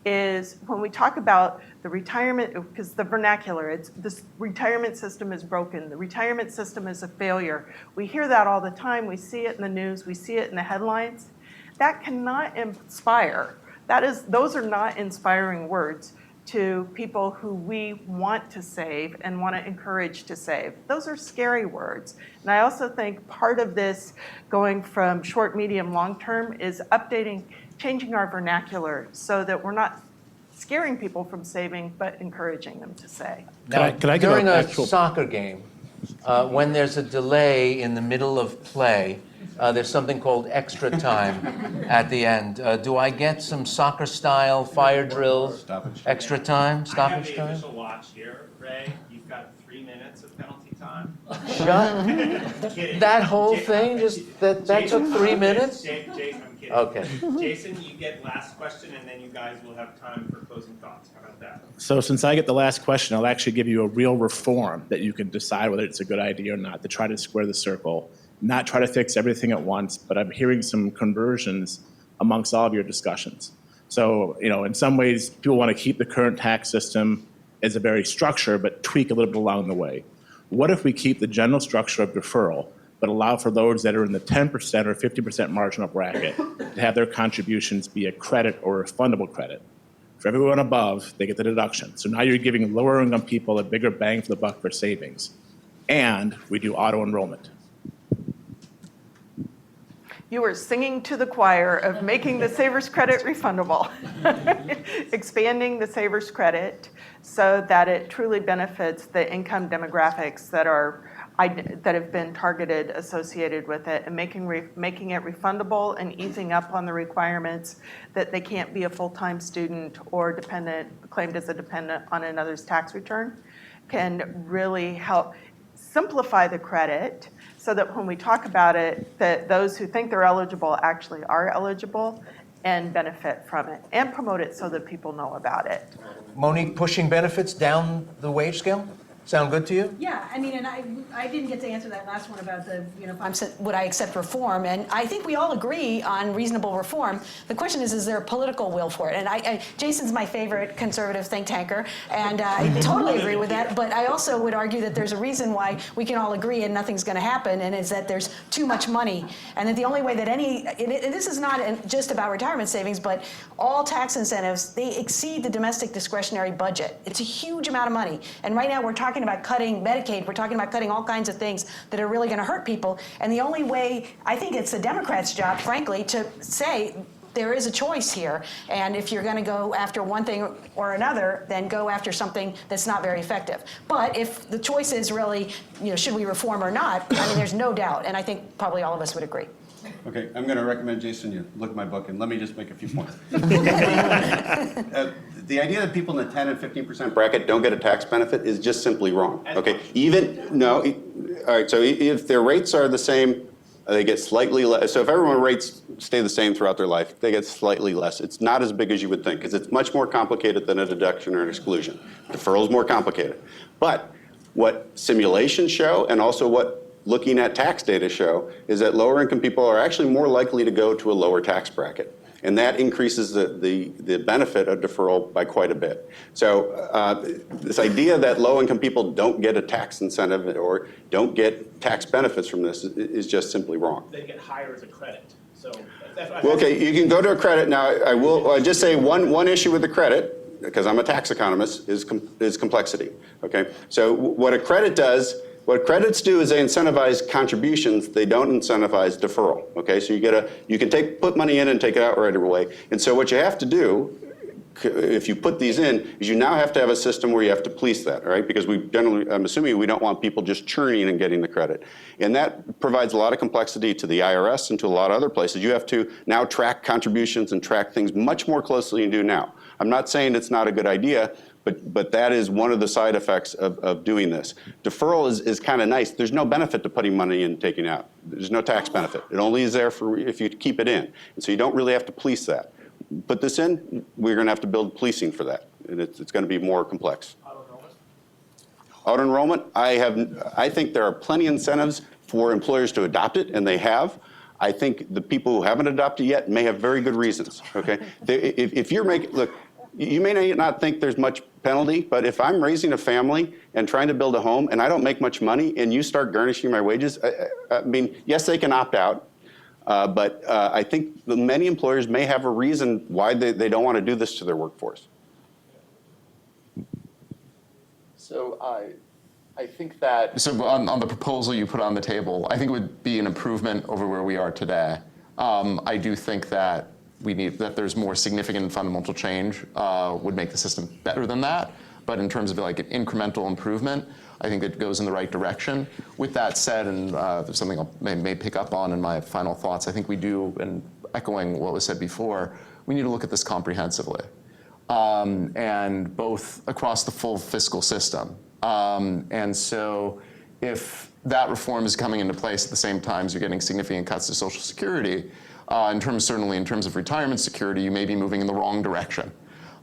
is when we talk about the retirement, because the vernacular, this retirement system is broken, the retirement system is a failure. We hear that all the time. We see it in the news. We see it in the headlines. That cannot inspire. Those are not inspiring words to people who we want to save and want to encourage to save. Those are scary words. And I also think part of this going from short, medium, long term is changing our vernacular so that we're not scaring people from saving, but encouraging them to save. Now, Can I give during an a actual- soccer game, when there's a delay in the middle of play, there's something called extra time at the end. Do I get some soccer-style fire drills? Extra time, stoppage I have time? the official watch here, Ray. You've got 3 minutes of penalty time. Shut that whole thing? That took 3 minutes? Jason, I'm kidding. Okay. Jason, you get last question, and then you guys will have time for closing thoughts. How about that? So since I get the last question, I'll actually give you a real reform that you can decide whether it's a good idea or not, to try to square the circle, not try to fix everything at once, but I'm hearing some conversions amongst all of your discussions. So, in some ways, people want to keep the current tax system as a very structure, but tweak a little bit along the way. What if we keep the general structure of deferral, but allow for those that are in the 10% or 50% marginal bracket to have their contributions be a credit or a refundable credit. For everyone above, they get the deduction. So now you're giving lower income people a bigger bang for the buck for savings. And we do auto enrollment. You are singing to the choir of making the Savers Credit refundable, expanding the Savers Credit so that it truly benefits the income demographics that have been targeted associated with it, and making it refundable and easing up on the requirements that they can't be a full-time student or claimed as a dependent on another's tax return can really help simplify the credit so that when we talk about it, that those who think they're eligible actually are eligible and benefit from it, and promote it so that people know about it. Monique, pushing benefits down the wage scale? Sound good to you? Yeah, I mean, and I didn't get to answer that last one about the, would I accept reform? And I think we all agree on reasonable reform. The question is there a political will for it? And Jason's my favorite conservative think tanker, and I totally agree with that. But I also would argue that there's a reason why we can all agree and nothing's going to happen, and is that there's too much money. And that the only way that this is not just about retirement savings, but all tax incentives, they exceed the domestic discretionary budget. It's a huge amount of money. And right now we're talking about cutting Medicaid, we're talking about cutting all kinds of things that are really going to hurt people. And the only way, I think it's the Democrats' job, frankly, to say there is a choice here. And if you're going to go after one thing or another, then go after something that's not very effective. But if the choice is really, should we reform or not, I mean, there's no doubt. And I think probably all of us would agree. Okay, I'm going to recommend, Jason, you look at my book, and let me just make a few points. The idea that people in the 10 and 15% bracket don't get a tax benefit is just simply wrong. Okay, all right, so if their rates are the same, they get slightly less. So if everyone's rates stay the same throughout their life, they get slightly less. It's not as big as you would think, because it's much more complicated than a deduction or an exclusion. Deferral is more complicated. But what simulations show, and also what looking at tax data show, is that lower income people are actually more likely to go to a lower tax bracket. And that increases the benefit of deferral by quite a bit. So this idea that low income people don't get a tax incentive or don't get tax benefits from this is just simply wrong. They get higher as a credit. So well, okay, you can go to a credit. Now, I will just say one issue with the credit, because I'm a tax economist, is complexity. Okay, so what a credit does, what credits do is they incentivize contributions. They don't incentivize deferral. Okay, so you can put money in and take it out right away. And so what you have to do, if you put these in, is you now have to have a system where you have to police that, right? Because I'm assuming we don't want people just churning and getting the credit. And that provides a lot of complexity to the IRS and to a lot of other places. You have to now track contributions and track things much more closely than you do now. I'm not saying it's not a good idea, but that is one of the side effects of doing this. Deferral is kind of nice. There's no benefit to putting money in and taking out. There's no tax benefit. It only is there for if you keep it in. And so you don't really have to police that. Put this in, we're going to have to build policing for that. And it's going to be more complex. Auto enrollment, I think there are plenty of incentives for employers to adopt it, and they have. I think the people who haven't adopted yet may have very good reasons. Okay, if you're making, look, you may not think there's much penalty, but if I'm raising a family and trying to build a home and I don't make much money and you start garnishing my wages, I mean, yes, they can opt out, but I think many employers may have a reason why they don't want to do this to their workforce. So I think that, so on the proposal you put on the table, I think it would be an improvement over where we are today. I do think that that there's more significant fundamental change would make the system better than that. But in terms of like an incremental improvement, I think it goes in the right direction. With that said, and there's something I may pick up on in my final thoughts, I think we do, and echoing what was said before, we need to look at this comprehensively. And both across the full fiscal system. And so if that reform is coming into place at the same time as you're getting significant cuts to Social Security, certainly in terms of retirement security, you may be moving in the wrong direction.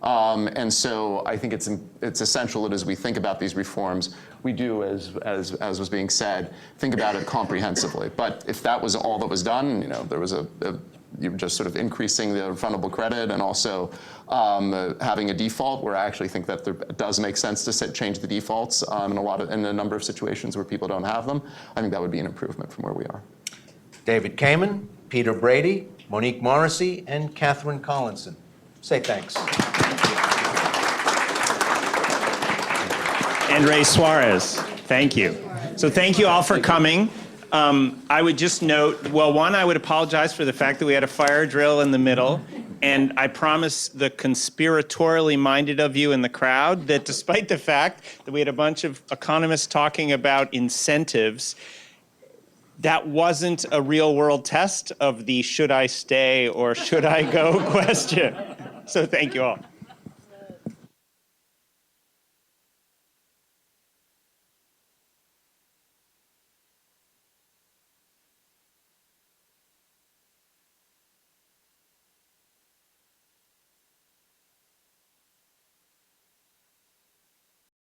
And so I think it's essential that as we think about these reforms, we do, as was being said, think about it comprehensively. But if that was all that was done, there was you're just sort of increasing the refundable credit and also having a default, where I actually think that it does make sense to change the defaults in a number of situations where people don't have them. I think that would be an improvement from where we are. David Kamen, Peter Brady, Monique Morrissey, and Catherine Collinson. Say thanks. And Ray Suarez, thank you. So thank you all for coming. I would just note, well, one, I would apologize for the fact that we had a fire drill in the middle. And I promise the conspiratorially minded of you in the crowd that despite the fact that we had a bunch of economists talking about incentives, that wasn't a real world test of the should I stay or should I go question. So thank you all.